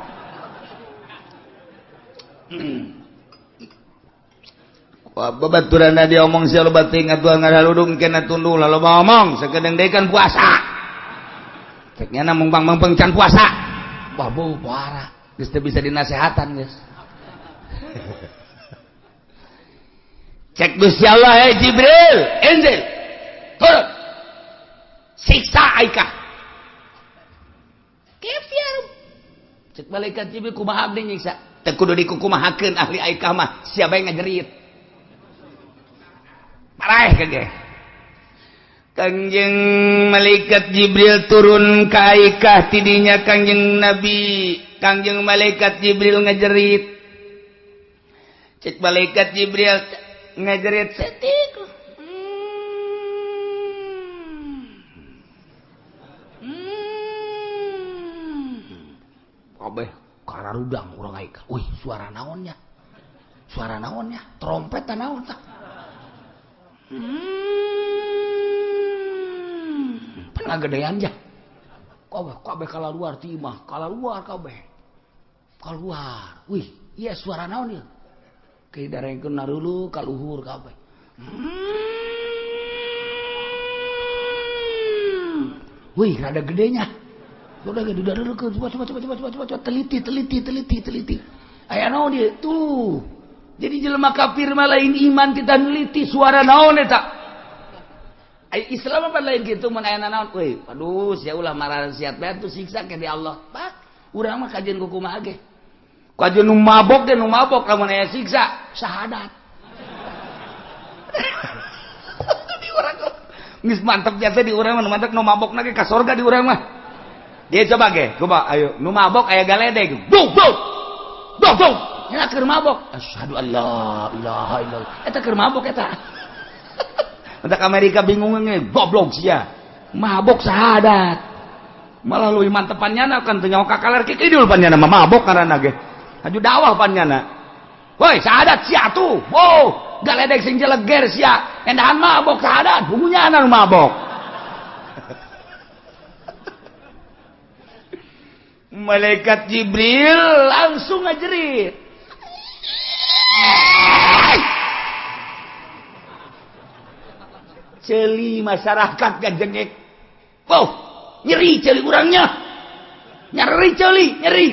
Wah, babaturan na dia omong siya loba ting atuan ngaraludung kena tunduh lalu ngomong sakedeung deui kan puasa. Cek nya mung can puasa. Wah, bau parah. Geus teu bisa dinasehatan, geus. Cek Gusti Allah Jibril, Injil. Turun. Siksa Aika. Kefir. Cek malaikat Jibril kumaha abdi nyiksa? Teu kudu dikukumahakeun ahli Aika mah, sia bae ngajerit. Parah kage. Kangjeng malaikat Jibril turun ka Aikah tidinya Kangjeng Nabi. Kangjeng malaikat Jibril ngajerit. Cek malaikat Jibril ngajerit setik. Kabeh kararudang urang Aikah. Wih, suara naonnya? Suara naonnya? Trompet ta naon tah? Pernah gedean aja. Kabeh kalaluar ti imah, kalaluar kabeh. Kaluar. Wih, iya suara naon ieu? Kidarengkeun narulu kaluhur kabeh. Wih, rada gedenya. Udah gede deukeut. Coba teliti. Aya naon ieu? Tuh. Jadi jelema kafir mah lain iman kita neliti suara naon eta. Islam apa lain gitu mun aya naon euy aduh sia ulah marah siat bae tuh siksa ke di Allah pak urang mah kajian ku kumaha ge kajian nu mabok lamun aya siksa syahadat di urang geus mantep jate di urang mah mantep nu mabokna ge ka surga di urang mah dia coba ge coba ayo nu mabok aya galedeg buk nya keur mabok asyhadu an la ilaha illallah eta keur mabok eta untuk Amerika bingung nge goblok sia mabok syahadat malah leuwih mantepan nyana kan teu nyaho kakaler kieu idul panjana mah mabok karana ge aju dakwah panjana woi syahadat sia tuh wow galedeg sing jeleger sia endahan mabok syahadat bungunya anu mabok malaikat Jibril langsung ngajerit celi masyarakat gajengek wow nyeri celi urangnya nyeri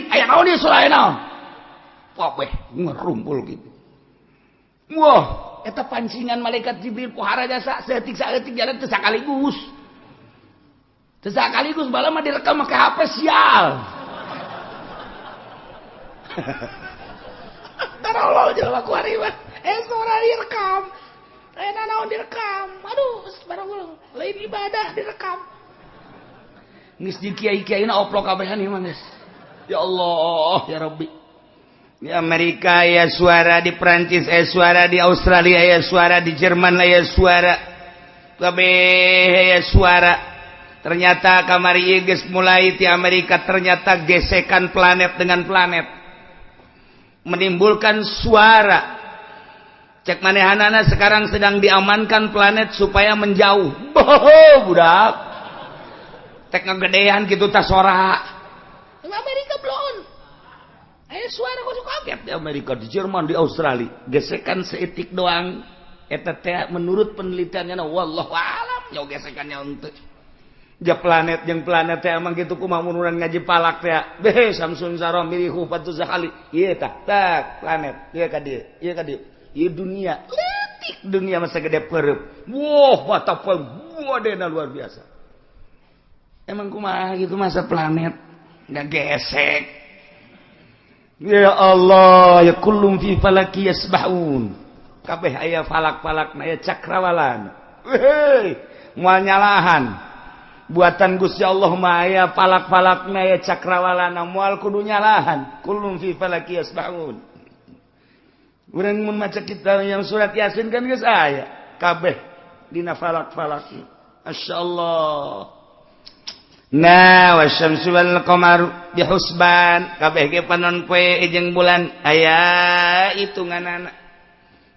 aya naon ieu soal naon wah beh ngerumpul gitu wah eta pancingan malaikat Jibril pohara jasa saeutik jalan teu sakaligus bala mah direkam ke HP sial tarolol jelema ku ari mah suara direkam naon direkam aduh barang lain ibadah direkam geus di kiai-kiaina oplok kabehan ieu mah geus ya Allah ya Rabbi di Amerika aya suara di Prancis aya suara di Australia aya suara di Jerman aya suara kabeh aya suara ternyata kamari ieu geus mulai ti Amerika ternyata gesekan planet dengan planet menimbulkan suara cek manehanana sekarang sedang diamankan planet supaya menjauh budak tek ngagedean kitu tah sora Amerika blon aya suara kok kaget di Amerika di Jerman di Australia gesekan seetik doang eta teh menurut penelitiannya wallahu alam nya gesekannya henteu ja planet jeung planet teh emang kitu kumaha mun urang ngaji palak teh beh samsun sarom mirihu fatu zahali ieu tah tak planet ieu ka dieu ieu dunia letik dunia masa gede pereup wah mata poe wadena luar biasa emang kumaha gitu masa planet nggak gesek ya Allah ya kullum fi falaki yasbahun kabeh aya falak-falakna aya cakrawalan hei moal nyalahan buatan Gusti Allah mah aya falak-falakna aya cakrawalana moal kudu nyalahan kullum fi falaki yasbahun urang mun maca kita yang surat Yasin kan geus aya kabeh dina falak-falak masyaallah nah wasyamsu wal qamaru bihusban kabeh ge panon poe jeung bulan aya hitunganana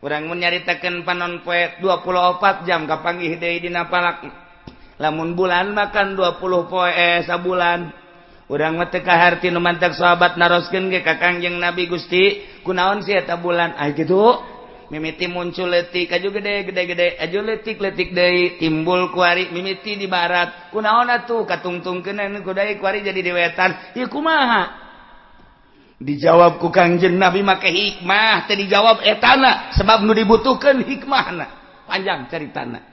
urang mun nyaritakeun panon poe 24 jam kapanggih deui dina falak lamun bulan makan 20 poe sabulan urang mah teu kaharti nu mantak sahabat naroskeun ge ka Kangjeng Nabi Gusti kunaon sih eta bulan kitu mimiti muncul leutik aju gede aju leutik deui timbul kuari mimiti di barat kunaon atuh katungtungkeun ku deui kuari jadi diwetan ieu kumaha dijawab ku Kangjeng Nabi make hikmah teh dijawab etana sebab nu dibutuhkeun hikmahna panjang caritana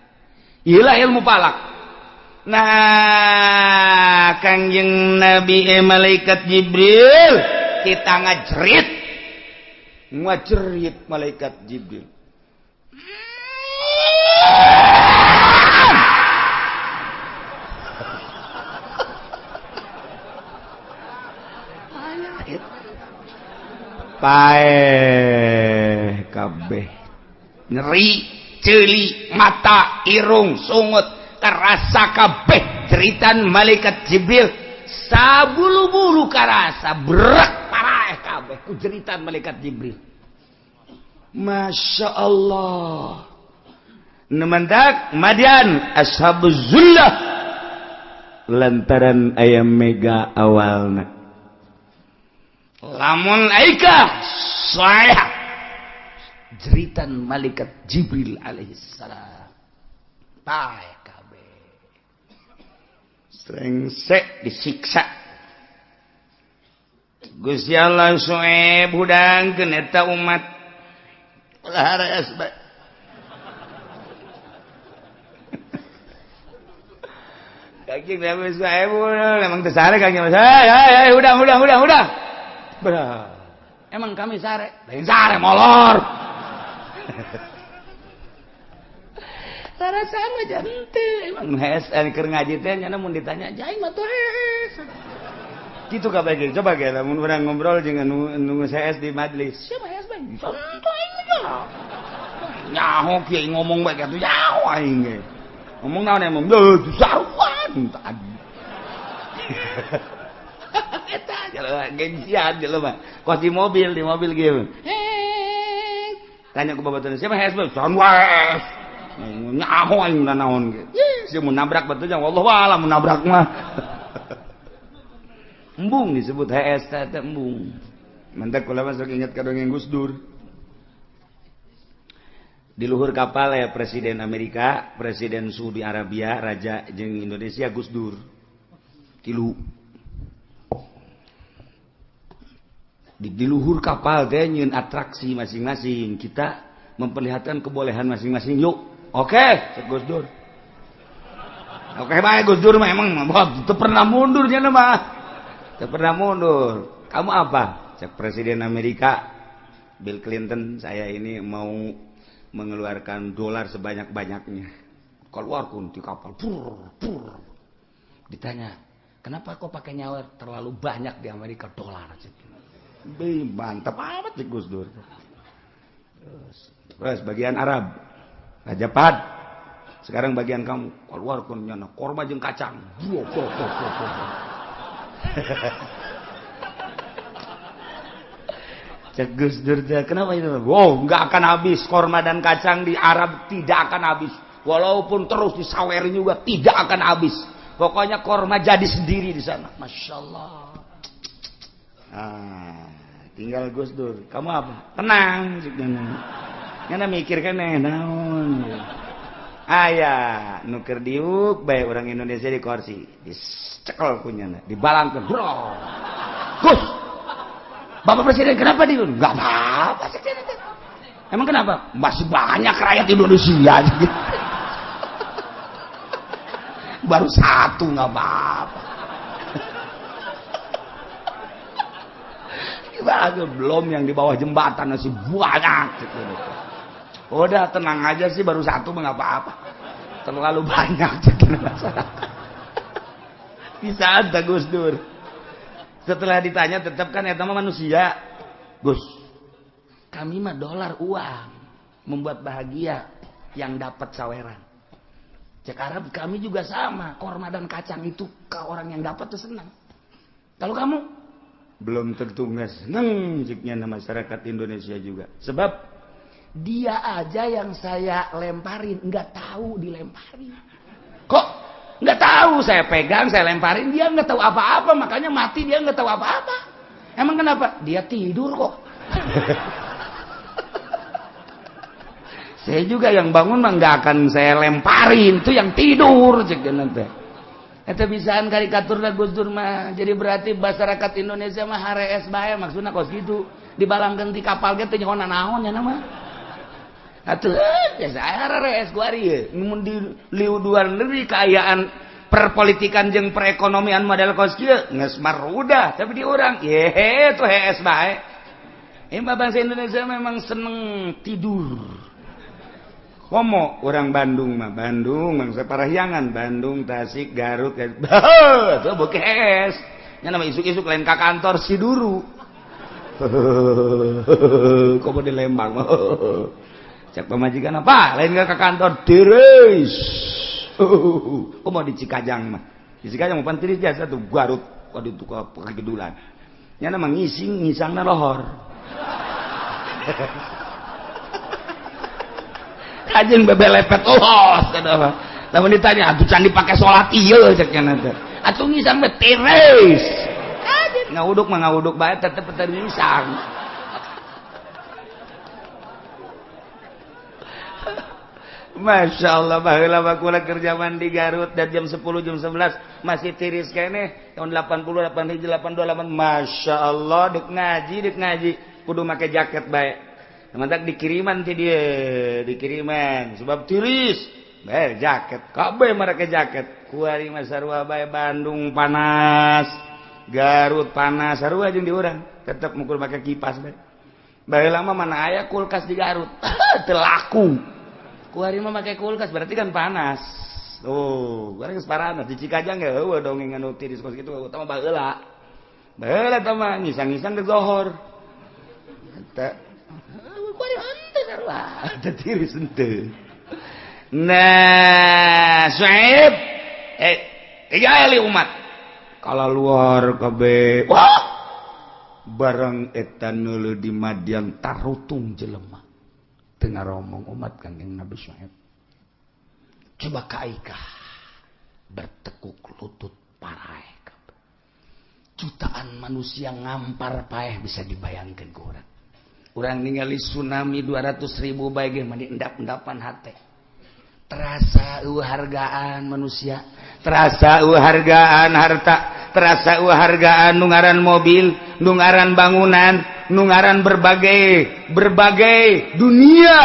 ieu lah ilmu palak nah Kangjeng Nabi malaikat Jibril kita ngajerit malaikat Jibril pae kabeh nyeri ceuli mata irung sungut karasa kabeh jeritan malaikat Jibril sabulu-bulu karasa berak parah kabeh ku jeritan malaikat Jibril Masya Allah nemandak madian ashabuz zullah lantaran ayam mega awalna lamun aika saya jeritan malaikat Jibril alaihissalam pae Sengsek disiksa Gusti Allah soe budangkeun eta umat lahara asba Kaki habis emang teu sare kaki Mas. Hei, udah. Berat. Emang kami sare. Lain sare molor. Rara sama aja henteu. Emang Hes keur ngaji teh nya mun ditanya aing mah tuh hes. Kitu kabeh ge. Coba ge lamun urang ngobrol jeung anu CS di majelis. Siapa hes bae? Santai aja. Nyaho kieu ngomong bae atuh nyaho aing ge. Ngomong naon emang? Saruan tadi. Eta jalan gengsian jelema. Kos di mobil gitu. Tanya ku babaturan, siapa hes bae? Son wae. Nyaho aing naon ge. Sia mun nabrak batu jeung wallahu a'lam mun nabrak mah. Embung disebut HS teh embung. Mantek kula mah sok inget ka dongeng Gus Dur. Di luhur kapal ya Presiden Amerika, Presiden Saudi Arabia, Raja jeung Indonesia Gus Dur. Tilu. Di luhur kapal teh nyieun atraksi masing-masing. Kita memperlihatkan kebolehan masing-masing. Yuk. Oke, cek Gus Dur. Oke bae Gus Dur mah emang teu pernah mundur nya mah. Teu pernah mundur. Kamu apa? Cek Presiden Amerika Bill Clinton, saya ini mau mengeluarkan dolar sebanyak-banyaknya. Keluarkan di kapal. Pur. Ditanya, kenapa kok pakai nyawer terlalu banyak di Amerika dolar? Mantap amat cek Gus Dur. Terus bagian Arab. Raja Fahad, sekarang bagian kamu, keluarkan nyana korma jeung kacang. Cek Gus Dur, kenapa itu? Wow, nggak akan habis korma dan kacang di Arab, tidak akan habis. Walaupun terus disawerin juga tidak akan habis. Pokoknya korma jadi sendiri di sana. Masya Allah. Tinggal Gus Dur. Kamu apa? Tenang. Ngana mikir kan naon. Aya nuker diuk bae orang Indonesia di kursi. Dicekel punyana, dibalangkeun. Gus. Bapak Presiden kenapa di? Enggak apa-apa. Emang kenapa? Masih banyak rakyat Indonesia. Baru satu enggak apa-apa. Belum yang di bawah jembatan masih banyak. Udah tenang aja sih, baru satu mah nggak apa-apa. Terlalu banyak cekin masyarakat. Bisa ada Gus Dur. Setelah ditanya tetap kan eta mah manusia. Gus, kami mah dolar uang membuat bahagia yang dapat saweran. Cek Arab kami juga sama, korma dan kacang itu ke orang yang dapat tuh senang. Kalau kamu belum tentu nggak senang jiknya masyarakat Indonesia juga. Sebab dia aja yang saya lemparin nggak tahu dilemparin. Kok nggak tahu? Saya pegang, saya lemparin, dia nggak tahu apa-apa, makanya mati dia nggak tahu apa-apa. Emang kenapa? Dia tidur kok. Saya juga yang bangun mah nggak akan saya lemparin, itu yang tidur cek nanti. Eta bisaan karikatur Gus Dur mah. Jadi berarti masyarakat Indonesia mah harees bae maksudna kos gitu. Dibalangkeun ti kapal ge teh nyaho naon nya mah. Atuh biasa harees ku ari ye. Mun di liu luar negeri kaayaan perpolitikan jeung perekonomian model kos kieu geus marudah, tapi di urang ye tuh hees bae. Bangsa Indonesia memang seneng tidur. Komo orang Bandung mah, Bandung bangsa Parahyangan, Bandung, Tasik, Garut, tuh bokes. Nya nama isuk-isuk lain ka kantor si duru. Komo di Lembang mah. Cek pemajikan apa? Lain ka kantor tiris. Komo di Cikajang mah. Di Cikajang mah pan tiris biasa tuh Garut kok ditu ka Pagedulan. Nya nama ngisangna lohor. Kajeng bebelepet kada. Lamun ditanya atuh can dipake salat ieu cek cenah teh. Atuh ngisang mah tiris. Kajeng ngauduk mah ngauduk bae tetep teu ngisang. Masya Allah baheula bakulah kerjaan di Garut dan jam 10 jam 11 masih tiris kene tahun 80 8 hiji 82 Masya Allah dek ngaji kudu make jaket bae. Mantak dikiriman ti dia, dikiriman sebab tiris. jaket kabeh mereka jaket kuari mah sarua bae Bandung panas Garut panas sarua jeung di urang tetep mukul make kipas bae baheula mah mana aya kulkas di Garut teu laku kuari mah make kulkas berarti kan panas tuh urang geus parana di Cikajang ge heueuh dongeng anu ti diskos kitu utama baheula tah mah ngisang-ngisang ke zohor eta kuari henteu sarua teu tiris henteu. Nah, Suhaib, tinggali umat. Kalau luar kabeh, wah, barang eta neuleuh di Madian tarutung jelema. Tengah romong umat Kanjeng Nabi Suhaib. Coba kaikah bertekuk lutut parae kabeh. Jutaan manusia ngampar paeh bisa dibayangkeun ku urang. Urang ningali tsunami 200.000 bae ge mah endap-endapan hate. Terasa hargaan manusia, terasa hargaan harta, terasa hargaan nungaran mobil, nungaran bangunan, nungaran berbagai dunia.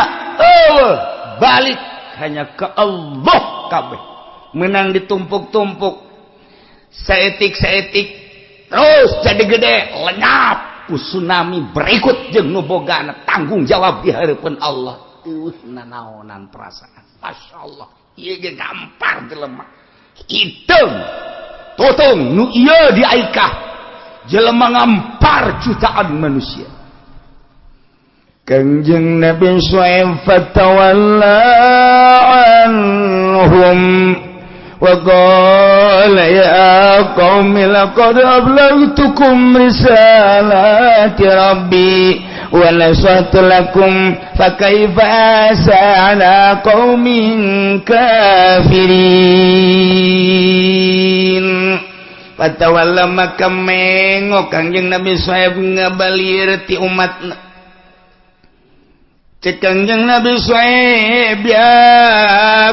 Balik hanya ke Allah kabeh. Menang ditumpuk-tumpuk, seetik terus jadi gede, lenyap. Tsunami berikut jeung nu bogana tanggung jawab di hareupeun Allah. Nanaonan perasaan. Masya Allah, iya ge gampar jelema. Hideung, tutung, nu iya diaikah. Jelema ngampar jutaan manusia. Kanjeng Nabi Suhaib fatawalla anhum wa qala ya qaumi laqad ablagtukum risalati rabbi wa nasahtu lakum fakaifa asa ala qaumin kafirin. Patawalla maka mengok Kanjeng Nabi Suhaib ngabalir ti umatna. Cek Kanjeng Nabi Suhaib ya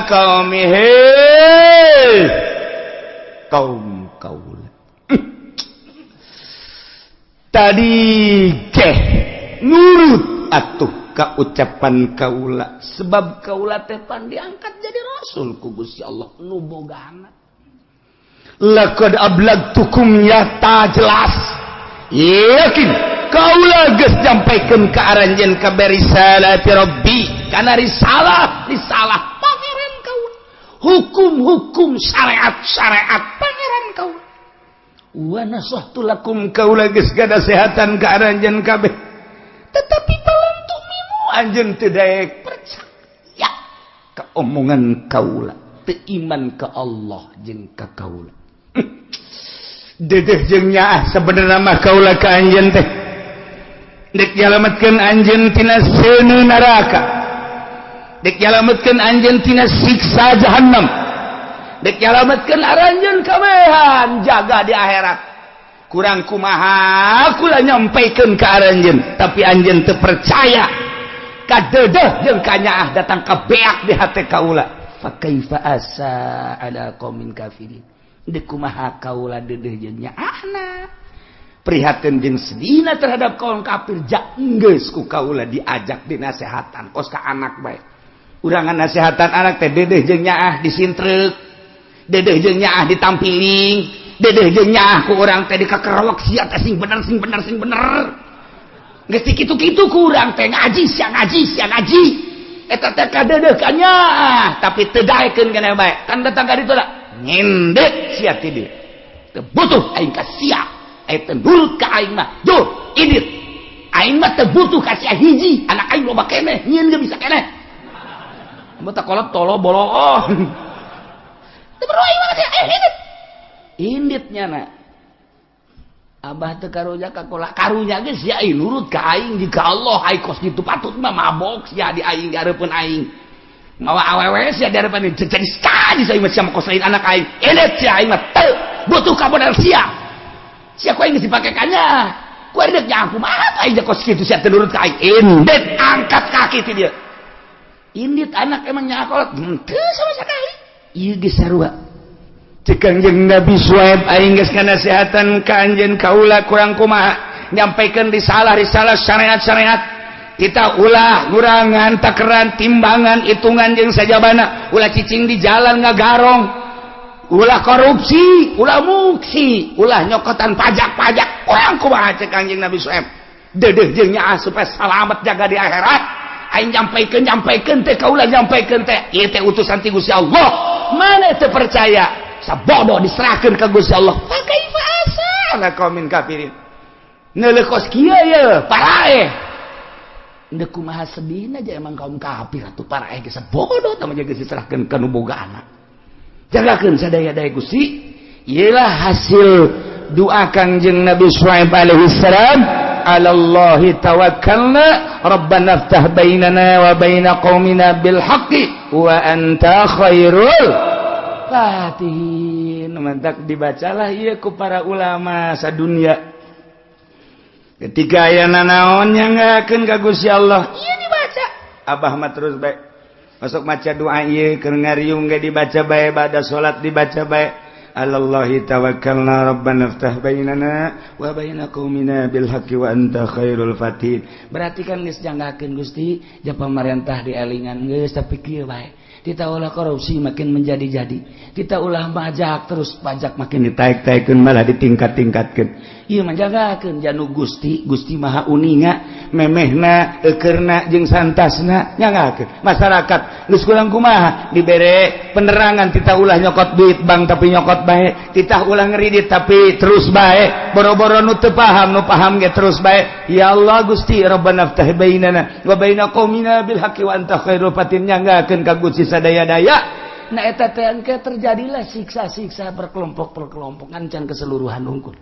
qaumi hei kaum kaula. Tadi keh nurut atuh ka ucapan kaula sebab kaula teh pan diangkat jadi rasul ku Gusti Allah nu bogana. Laqad ablagtukum nyata jelas yakin kaula geus nyampaikeun ka aranjeun ka risalati rabbi kana risalah pangeran kaula hukum syariat pangeran kaula wa nasahtu lakum kaula geus gadasehatan ka aranjeun kabeh tetapi palam tu'minu anjeun teu daek percaya ka omongan kaula teu iman ka Allah jeung ka kaula. Dedeh jeung nyaah sabenerna mah kaula ka anjeun teh dek nyalametkeun anjeun tina seuneu neraka, dek nyalametkeun anjeun tina siksa jahannam, dek nyalametkeun aranjeun kabehan jaga di akhirat. Kurang kumaha kula nyampaikeun ka aranjeun tapi anjeun teu percaya ka dedeh jeung ka nyaah datang ka beak di hate kaula. Fa kaifa asa ala qaumin kafirin. Dek kumaha kaula dedeh jeung nyaahna prihatin jeung sedihna terhadap kaum kafir geus ku kaula diajak dinasehatan kos ka anak bae. Urang ngasehatan anak teh dedeh jeung nyaah disintreuk, dedeh jeung nyaah ditampiling, dedeh jeung nyaah ku urang teh dikakerowak sia teh sing bener. Geus kitu-kitu ku urang teh ngaji sia ngaji. Eta teh ka dedeh ka nyaah tapi teu daekeun keneh bae. Kan datang ka ditu da ngendek sia ti dieu. Teu butuh aing ka sia. Eta nurut ka aing mah. Duh, indit. Aing mah teu butuh ka sia hiji, anak aing loba keneh, nyieun ge bisa keneh. Mun tak kolot tolo boloon. Teu perlu aing mah sia indit. Indit nyana. Abah teu karunya ka kola karunya ge sia aing nurut ka aing jika Allah ai kos kitu patut mah mabok sia di aing hareupeun aing. Mawa awewe sia di hareupeun jadi sekali saya mah sia kos lain anak aing. Indit sia aing mah teu butuh ka bener sia. Sia ku aing geus dipakekannya. Ku indit nya aku mah aing kos kitu sia teu nurut ka aing. Indit angkat kaki ti dieu. Indit anak emang nyakolot teu sama sekali. Ieu geus sarua. Cek Kanjeng Nabi Suhaib aing geus ngasehatan ka anjeun kaula kurang kumaha nyampaikeun risalah syariat kita ulah ngurangan takeran timbangan hitungan jeung sajabana ulah cicing di jalan ngagarong ulah korupsi ulah muksi ulah nyokotan pajak-pajak orang kumaha cek Kangjeng Nabi Syuaib deudeuh jeung nyaah supaya salamet jaga di akhirat aing nyampaikeun teh kaulah nyampaikeun teh ieu teh utusan ti Gusti Allah mana teu percaya sabodo diserahkeun ka Gusti Allah fa kaifa asa ala qaumin kafirin neuleuh kieu ye parae nda kumaha sedihna aja emang kaum kafir atuh parae geus bodoh tah geus diserahkeun ka nu bogaana jagakeun sadaya-daya Gusti ialah hasil doa Kangjeng Nabi Syuaib alaihi salam alallahi tawakkalna rabbana iftah bainana wa baina qaumina bil haqqi wa anta khairul fatihin mantak dibacalah ieu ku para ulama sadunya ketika aya nanaon nyanggakeun ka Gusti Allah ieu dibaca abah mah terus bae masuk maca doa ieu keur ngariung ge dibaca bae bada salat dibaca bae alallahi tawakkalna rabbana iftah bainana wa baina qaumina bil haqqi wa anta khairul fatihin berarti kan geus janggakeun Gusti jeung pamarentah dielingan geus tapi kieu bae kita ulah korupsi makin menjadi-jadi kita ulah pajak terus pajak makin ditaik-taikeun malah ditingkat-tingkatkeun ieu mah jagakeun janu Gusti Maha Uninga memehna eukeurna jeung santasna nyanggakeun masyarakat geus kurang kumaha dibere penerangan kita ulah nyokot duit bank tapi nyokot bae kita ulah ngeridit tapi terus bae boro-boro nu teu paham nu paham ge terus bae ya Allah Gusti rabbana iftah bainana wa baina qaumina bil haqqi wa anta khairul fatihin nyanggakeun ka Gusti sadaya-daya na eta teh engke terjadilah siksa-siksa berkelompok-kelompok can keseluruhan unggul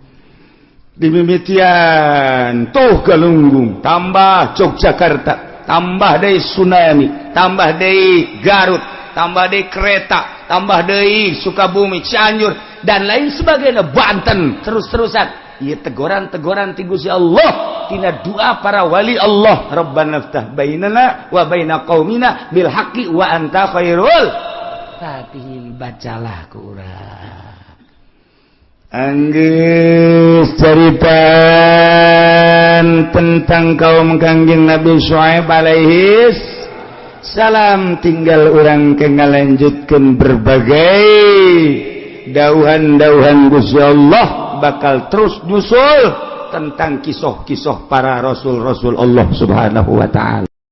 dimimitian tuh Galunggung tambah Yogyakarta tambah deui tsunami tambah deui Garut tambah deui kereta tambah deui Sukabumi Cianjur dan lain sebagainya Banten terus-terusan ieu teguran-teguran ti Gusti Allah tina doa para wali Allah rabbana iftah bainana wa baina qaumina bil haqqi wa anta khairul fatihin bacalah ku urang anggeus caritaan tentang kaum Kangjeng Nabi Syuaib alaihi salam tinggal urang ke ngalanjutkeun berbagai dauhan-dauhan Gusti Allah bakal terus nyusul tentang kisah-kisah para rasul-rasul Allah Subhanahu wa taala.